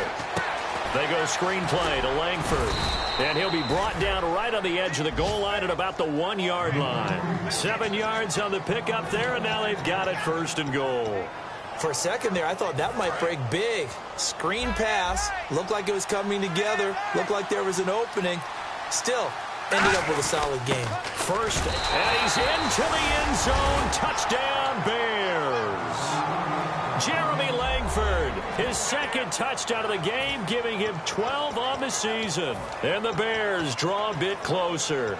They go screen play to Langford. And he'll be brought down right on the edge of the goal line at about the 1-yard line. 7 yards on the pickup there, and now they've got it 1st and goal. For a second there, I thought that might break big. Screen pass. Looked like it was coming together. Looked like there was an opening. Still, ended up with a solid game. First, and he's into the end zone. Touchdown, Bears. Jeremy Langford, his 2nd touchdown of the game, giving him 12 on the season. And the Bears draw a bit closer.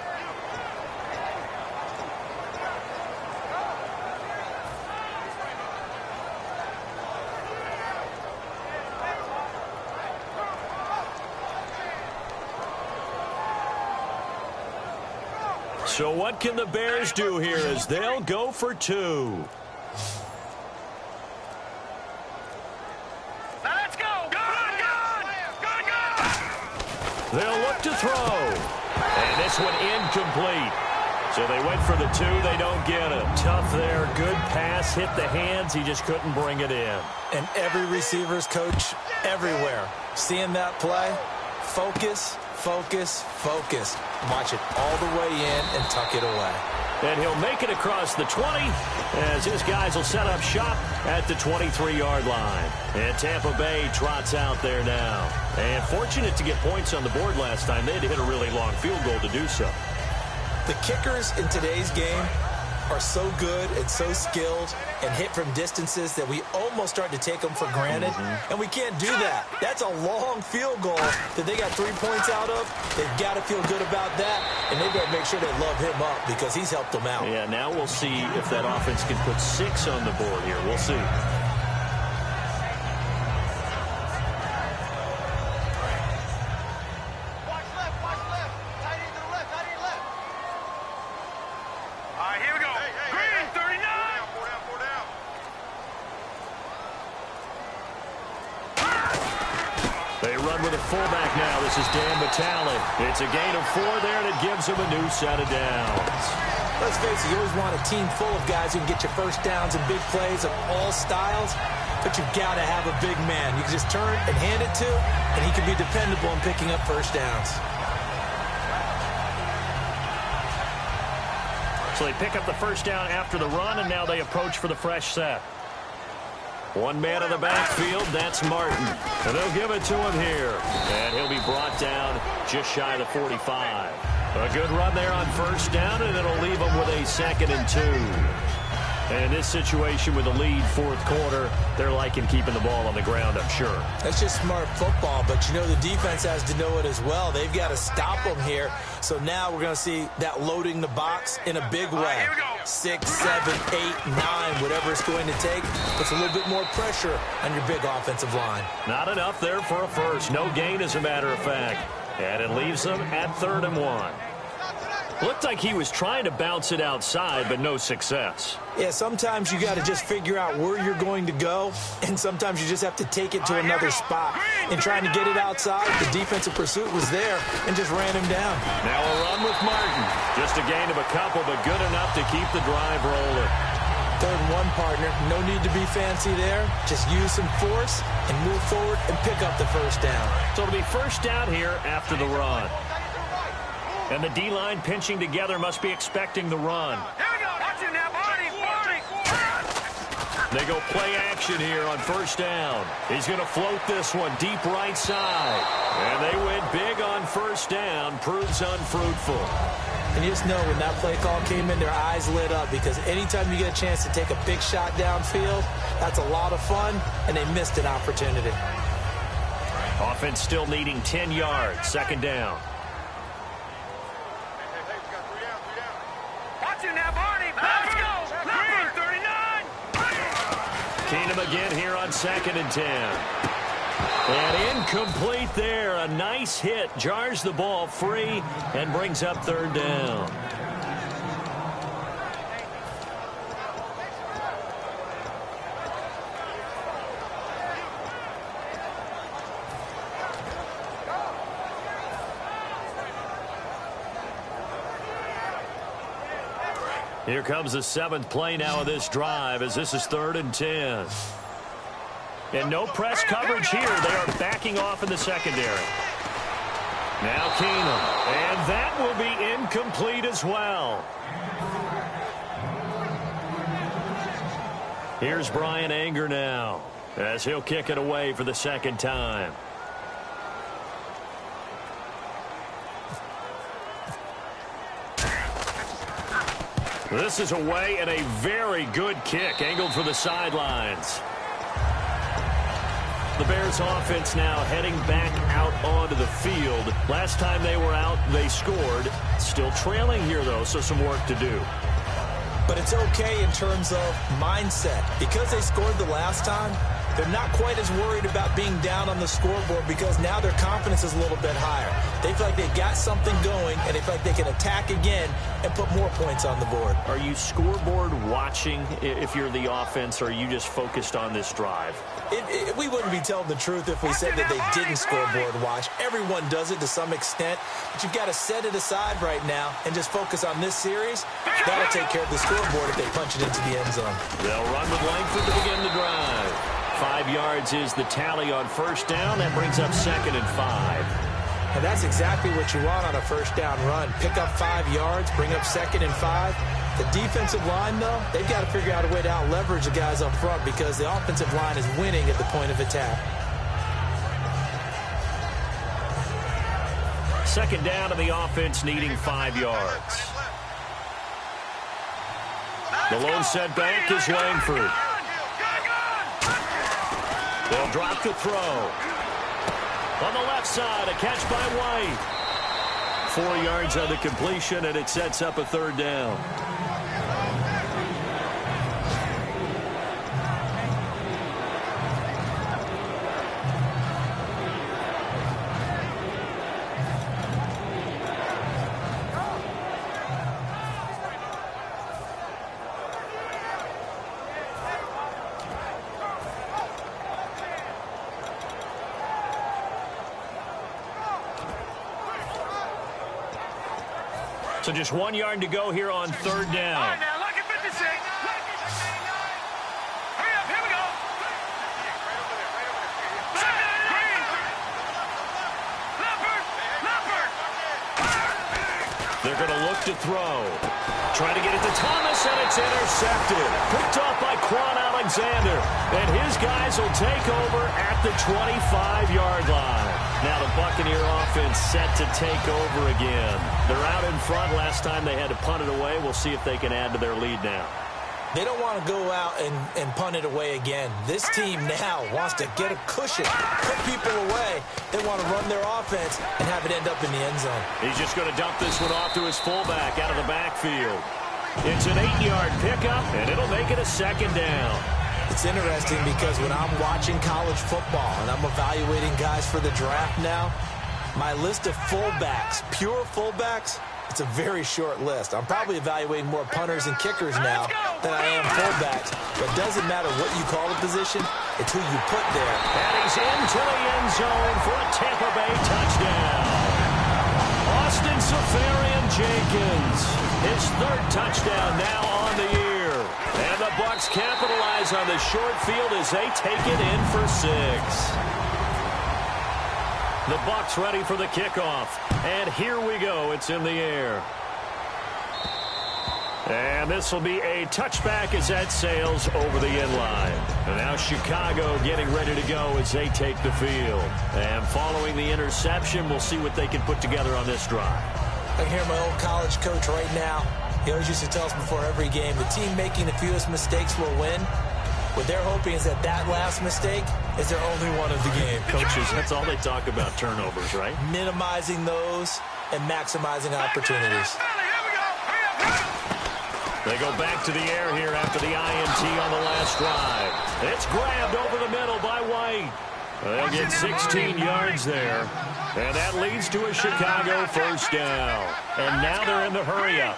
So what can the Bears do here as they'll go for 2? They'll look to throw. And this one incomplete. So they went for the 2. They don't get it. Tough there. Good pass. Hit the hands. He just couldn't bring it in. And every receiver's coach everywhere. Seeing that play, focus, focus, focus. Watch it all the way in and tuck it away. And he'll make it across the 20 as his guys will set up shop at the 23-yard line. And Tampa Bay trots out there now. And fortunate to get points on the board last time. They had to hit a really long field goal to do so. The kickers in today's game are so good and so skilled and hit from distances that we almost start to take them for granted. And we can't do that. That's a long field goal that they got 3 points out of. They've got to feel good about that, and they better make sure they love him up because he's helped them out. Yeah, now we'll see if that offense can put 6 on the board here. We'll see. They run with a fullback now. This is Dan Vitale. It's a gain of 4 there, and it gives them a new set of downs. Let's face it, you always want a team full of guys who can get you first downs and big plays of all styles, but you've got to have a big man you can just turn and hand it to, and he can be dependable in picking up first downs. So they pick up the first down after the run, and now they approach for the fresh set. One man in the backfield, that's Martin. And they'll give it to him here. And he'll be brought down just shy of the 45. A good run there on first down, and it'll leave them with a 2nd and 2. And in this situation with the lead fourth quarter, they're liking keeping the ball on the ground, I'm sure. That's just smart football, but you know the defense has to know it as well. They've got to stop them here. So now we're going to see that loading the box in a big way. 6, 7, 8, 9, whatever it's going to take. Puts a little bit more pressure on your big offensive line. Not enough there for a first. No gain, as a matter of fact. And it leaves them at 3rd and 1. Looked like he was trying to bounce it outside, but no success. Yeah, sometimes you got to just figure out where you're going to go, and sometimes you just have to take it to another spot. In trying to get it outside, the defensive pursuit was there and just ran him down. Now a run with Martin. Just a gain of a couple, but good enough to keep the drive rolling. 3rd and 1, partner. No need to be fancy there. Just use some force and move forward and pick up the first down. So it'll be first down here after the run. And the D-line pinching together must be expecting the run. Here we go. Watch it now, Barney. They go play action here on first down. He's going to float this one deep right side. And they went big on first down. Proves unfruitful. And you just know when that play call came in, their eyes lit up, because anytime you get a chance to take a big shot downfield, that's a lot of fun, and they missed an opportunity. Offense still needing 10 yards. 2nd down. Watch it now, Barney. Let's go. Number 39. Keenum again here on 2nd and 10. And incomplete there. A nice hit. Jars the ball free and brings up 3rd down. Here comes the 7th play now of this drive, as this is 3rd and 10. And no press coverage here. They are backing off in the secondary. Now Keenum. And that will be incomplete as well. Here's Brian Anger now, as he'll kick it away for the 2nd time. This is away, and a very good kick angled for the sidelines. The Bears offense now heading back out onto the field. Last time they were out, they scored. Still trailing here, though, so some work to do. But it's okay in terms of mindset. Because they scored the last time, they're not quite as worried about being down on the scoreboard, because now their confidence is a little bit higher. They feel like they've got something going, and they feel like they can attack again and put more points on the board. Are you scoreboard watching if you're the offense, or are you just focused on this drive? We wouldn't be telling the truth if we said that they didn't scoreboard watch. Everyone does it to some extent, but you've got to set it aside right now and just focus on this series. That'll take care of the scoreboard if they punch it into the end zone. They'll run with Langford to begin the drive. 5 yards is the tally on first down. That brings up 2nd and 5. And that's exactly what you want on a first down run. Pick up 5 yards, bring up 2nd and 5. The defensive line, though, they've got to figure out a way to out-leverage the guys up front, because the offensive line is winning at the point of attack. 2nd down, and the offense needing 5 yards. The lone setback is Langford. They'll drop the throw. On the left side, a catch by White. 4 yards on the completion, and it sets up a 3rd down. So just 1 yard to go here on third down. All right, now, lucky 56. Hurry up, here we go. Second and 3. Leopard. They're going to look to throw. Trying to get it to Thomas, and it's intercepted. Picked off by Quan Alexander. And his guys will take over at the 25-yard line. Now the Buccaneer offense set to take over again. They're out in front. Last time they had to punt it away. We'll see if they can add to their lead now. They don't want to go out and punt it away again. This team now wants to get a cushion, put people away. They want to run their offense and have it end up in the end zone. He's just going to dump this one off to his fullback out of the backfield. It's an 8-yard pickup, and it'll make it a second down. It's interesting because when I'm watching college football and I'm evaluating guys for the draft now, my list of fullbacks, pure fullbacks, it's a very short list. I'm probably evaluating more punters and kickers now than I am fullbacks. But it doesn't matter what you call the position, it's who you put there. And he's into the end zone for a Tampa Bay touchdown. Austin Seferian-Jenkins, his third touchdown now on the year. And the Bucs capitalize on the short field as they take it in for 6. The Bucs ready for the kickoff. And here we go. It's in the air. And this will be a touchback as that sails over the end line. And now Chicago getting ready to go as they take the field. And following the interception, we'll see what they can put together on this drive. I can hear my old college coach right now. He always used to tell us before every game, the team making the fewest mistakes will win. What they're hoping is that last mistake is their only one of the game. Coaches, that's all they talk about, turnovers, right? Minimizing those and maximizing opportunities. They go back to the air here after the INT on the last drive. It's grabbed over the middle by White. They'll get 16 yards there. And that leads to a Chicago first down. And now they're in the hurry-up.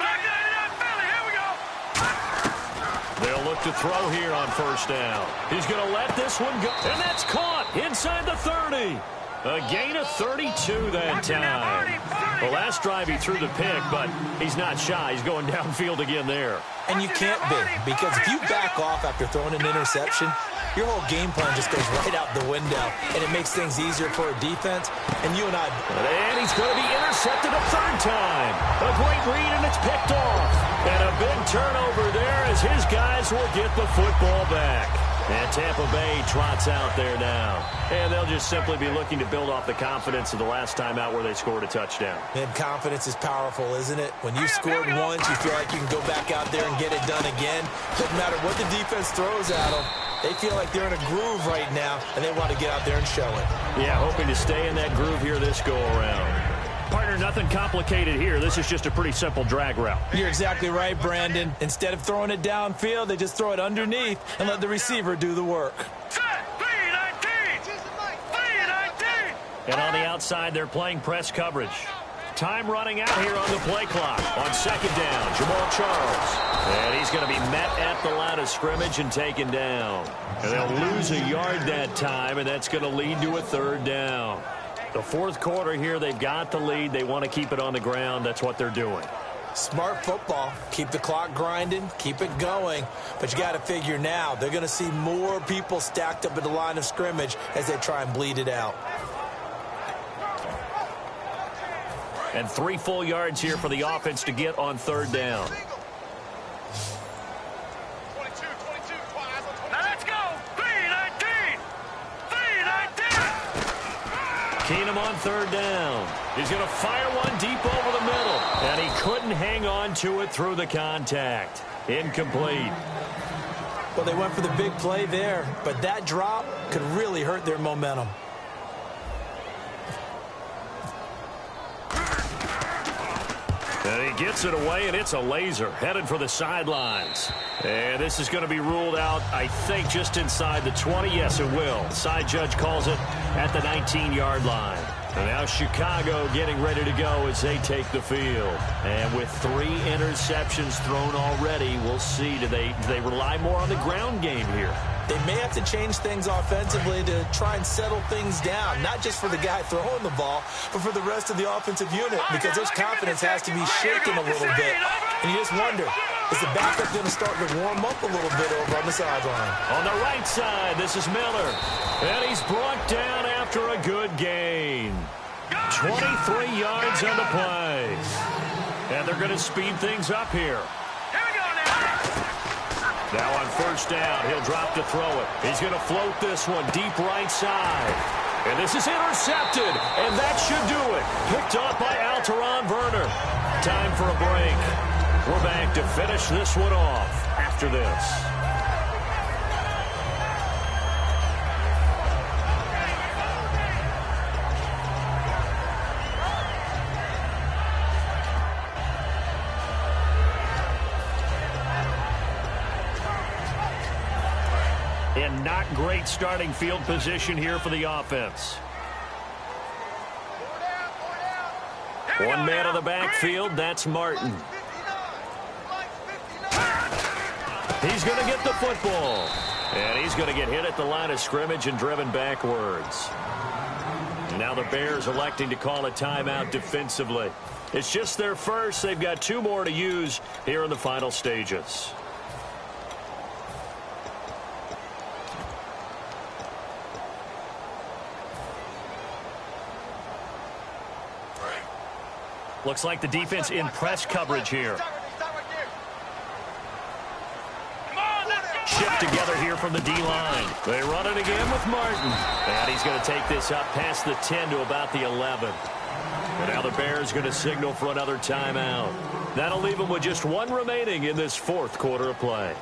They'll look to throw here on first down. He's going to let this one go. And that's caught inside the 30. A gain of 32 that time. Well, last drive he threw the pick, but he's not shy. He's going downfield again there. And you can't be, because if you back off after throwing an interception, your whole game plan just goes right out the window, and it makes things easier for a defense. And you and I... And he's going to be intercepted a third time. A great read, and it's picked off. And a big turnover there as his guys will get the football back. And Tampa Bay trots out there now. And they'll just simply be looking to build off the confidence of the last time out where they scored a touchdown. And confidence is powerful, isn't it? When you've scored once, you feel like you can go back out there and get it done again. Doesn't matter what the defense throws at them. They feel like they're in a groove right now, and they want to get out there and show it. Yeah, hoping to stay in that groove here this go-around. Partner, nothing complicated here. This is just a pretty simple drag route. You're exactly right, Brandon. Instead of throwing it downfield, they just throw it underneath and let the receiver do the work. And on the outside, they're playing press coverage. Time running out here on the play clock. On second down, Jamal Charles. And he's going to be met at the line of scrimmage and taken down. And they'll lose a yard that time, and that's going to lead to a third down. The fourth quarter here, they've got the lead. They want to keep it on the ground. That's what they're doing. Smart football. Keep the clock grinding. Keep it going. But you got to figure now, they're going to see more people stacked up at the line of scrimmage as they try and bleed it out. And 3 full yards here for the offense to get on third down. Keenum on third down. He's going to fire one deep over the middle. And he couldn't hang on to it through the contact. Incomplete. Well, they went for the big play there, but that drop could really hurt their momentum. And he gets it away, and it's a laser headed for the sidelines. And this is going to be ruled out, I think, just inside the 20. Yes, it will. Side judge calls it at the 19-yard line. And now Chicago getting ready to go as they take the field. And with 3 interceptions thrown already, we'll see. Do they rely more on the ground game here? They may have to change things offensively to try and settle things down, not just for the guy throwing the ball, but for the rest of the offensive unit, because his confidence has to be shaken a little bit. And you just wonder, is the backup going to start to warm up a little bit over on the sideline? On the right side, this is Miller. And he's brought down after a good gain. 23 yards on the play. And they're going to speed things up here. Now on first down, he'll drop to throw it. He's going to float this one deep right side. And this is intercepted, and that should do it. Picked off by Alteron Werner. Time for a break. We're back to finish this one off after this. And not great starting field position here for the offense. One man in the backfield, that's Martin. He's going to get the football. And he's going to get hit at the line of scrimmage and driven backwards. Now the Bears electing to call a timeout defensively. It's just their first. They've got 2 more to use here in the final stages. Looks like the defense in press coverage here. Shift together here from the D-line. They run it again with Martin. And he's going to take this up past the 10 to about the 11. And now the Bears going to signal for another timeout. That'll leave them with just 1 remaining in this 4th quarter of play.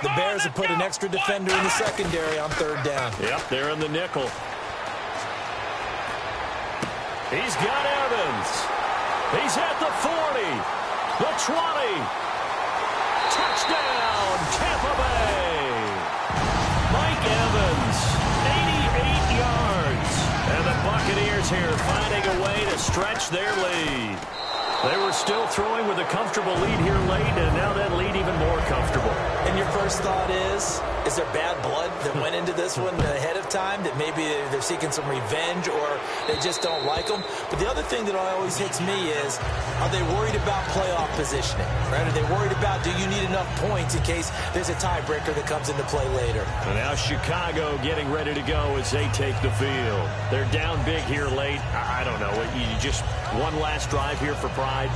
The Bears have put an extra defender in the secondary on 3rd down. Yep, they're in the nickel. He's got Evans. He's at the 40, the 20. Touchdown, Tampa Bay. Mike Evans, 88 yards. And the Buccaneers here finding a way to stretch their lead. They were still throwing with a comfortable lead here late, and now that lead even more comfortable. And your first thought is there bad blood that went into this one ahead of time, that maybe they're seeking some revenge or they just don't like them? But the other thing that always hits me is, are they worried about playoff positioning? Right? Are they worried about, do you need enough points in case there's a tiebreaker that comes into play later? And now Chicago getting ready to go as they take the field. They're down big here late. I don't know. You just one last drive here for pride.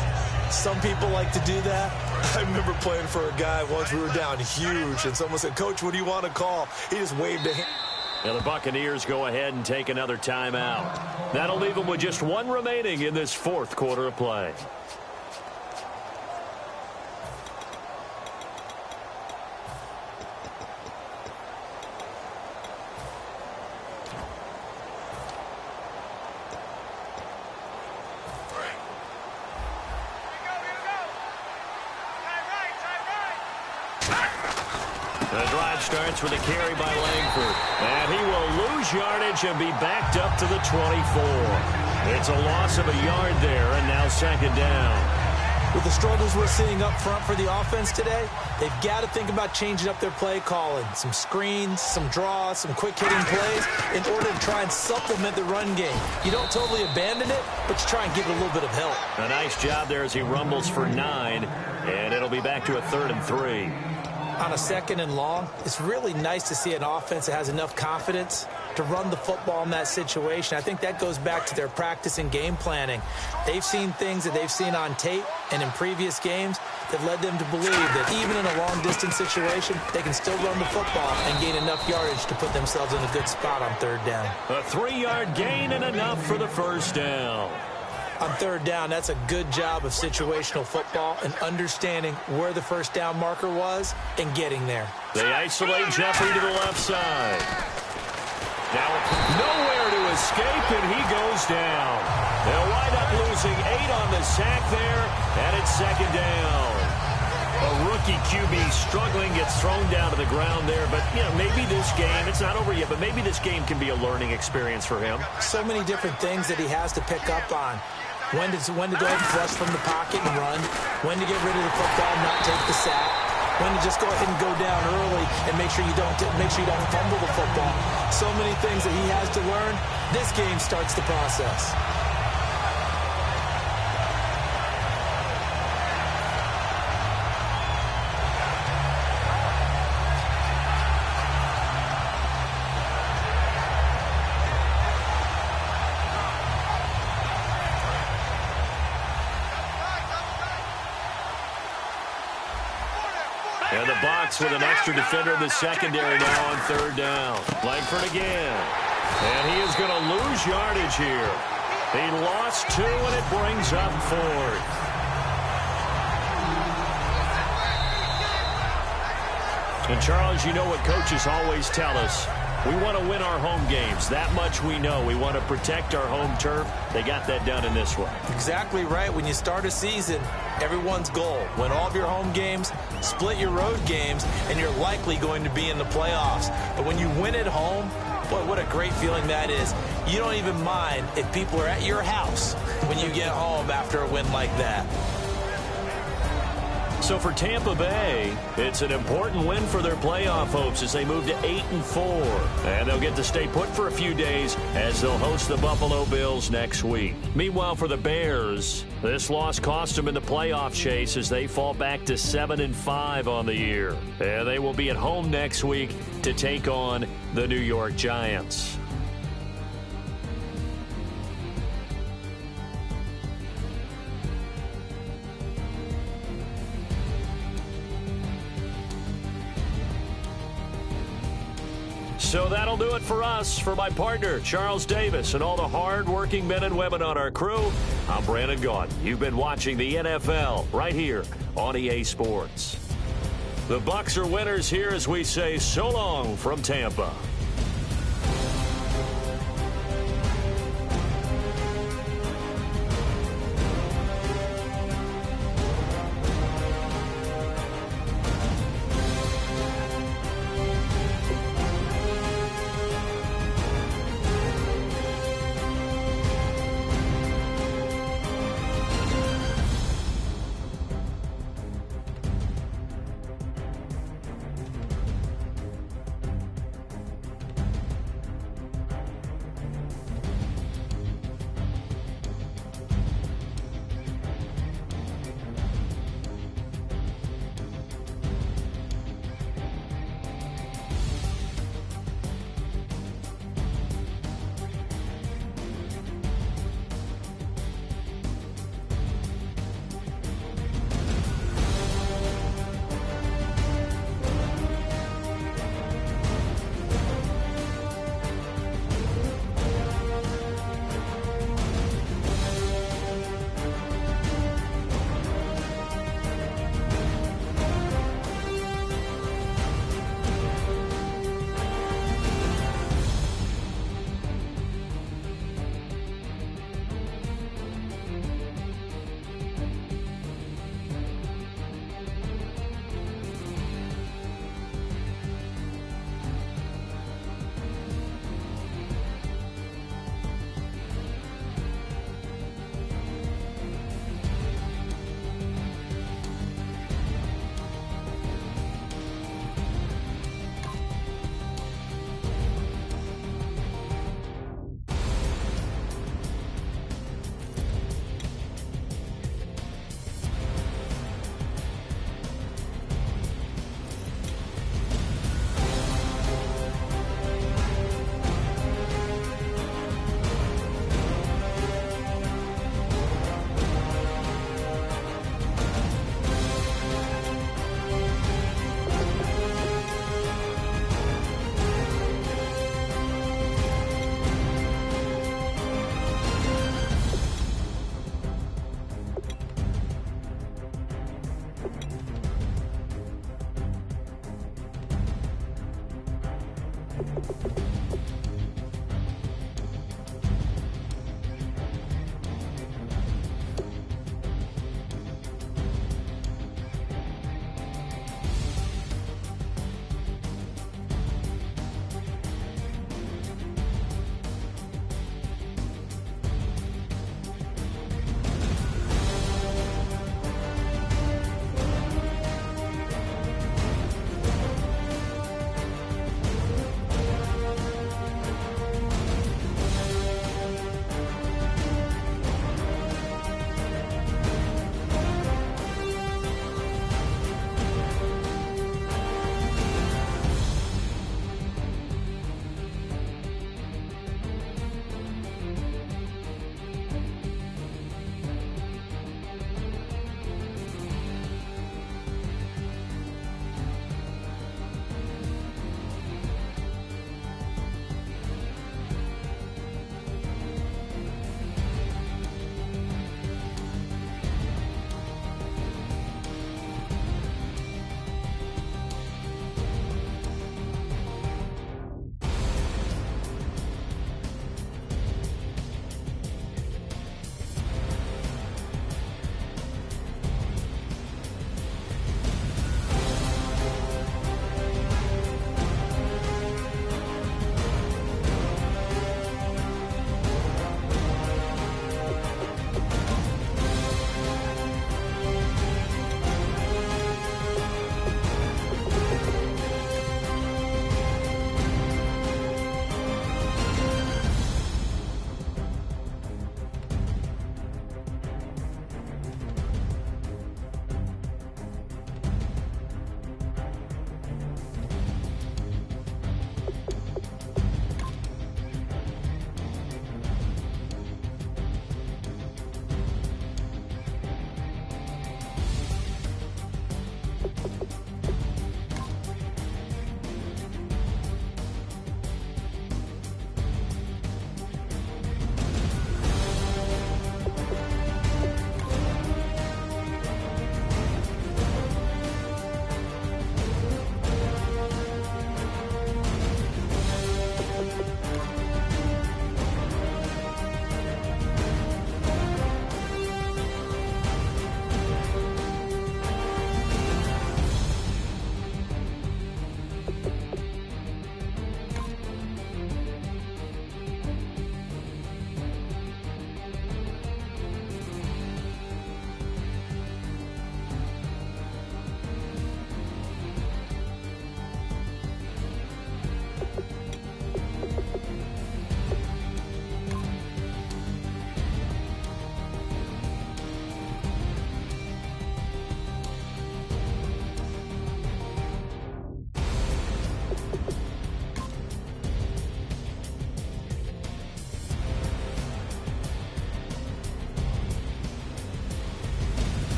Some people like to do that. I remember playing for a guy once. We were down huge, and someone said, "Coach, what do you want to call?" He just waved a hand. Now the Buccaneers go ahead and take another timeout. That'll leave them with just 1 remaining in this 4th quarter of play. The drive starts with a carry by Langford. And he will lose yardage and be backed up to the 24. It's a loss of a yard there, and now 2nd down. With the struggles we're seeing up front for the offense today, they've got to think about changing up their play calling. Some screens, some draws, some quick-hitting plays in order to try and supplement the run game. You don't totally abandon it, but you try and give it a little bit of help. A nice job there as he rumbles for 9, and it'll be back to a 3rd and 3. On a 2nd and long, it's really nice to see an offense that has enough confidence to run the football in that situation. I think that goes back to their practice and game planning. They've seen things that they've seen on tape and in previous games It led them to believe that even in a long-distance situation, they can still run the football and gain enough yardage to put themselves in a good spot on third down. A 3-yard gain and enough for the first down. On third down, that's a good job of situational football and understanding where the first down marker was and getting there. They isolate Jeffrey to the left side. Now nowhere to escape, and he goes down. They'll wind up losing 8 on the sack there, and it's second down. A rookie QB struggling, gets thrown down to the ground there. But, you know, maybe this game, it's not over yet, but maybe this game can be a learning experience for him. So many different things that he has to pick up on. When to go ahead and flush from the pocket and run. When to get rid of the football and not take the sack. When to just go ahead and go down early and make sure you don't fumble the football. So many things that he has to learn. This game starts the process. And the box with an extra defender in the secondary now on third down. Langford again. And he is going to lose yardage here. He lost 2, and it brings up 4th. And, Charles, you know what coaches always tell us. We want to win our home games. That much we know. We want to protect our home turf. They got that done in this one. Exactly right. When you start a season, everyone's goal, win all of your home games, split your road games, and you're likely going to be in the playoffs. But when you win at home, boy, what a great feeling that is. You don't even mind if people are at your house when you get home after a win like that. So for Tampa Bay, it's an important win for their playoff hopes as they move to 8-4. And they'll get to stay put for a few days as they'll host the Buffalo Bills next week. Meanwhile, for the Bears, this loss cost them in the playoff chase as they fall back to 7-5 on the year. And they will be at home next week to take on the New York Giants. So that'll do it for us. For my partner, Charles Davis, and all the hard-working men and women on our crew, I'm Brandon Gaudin. You've been watching the NFL right here on EA Sports. The Bucs are winners here as we say so long from Tampa.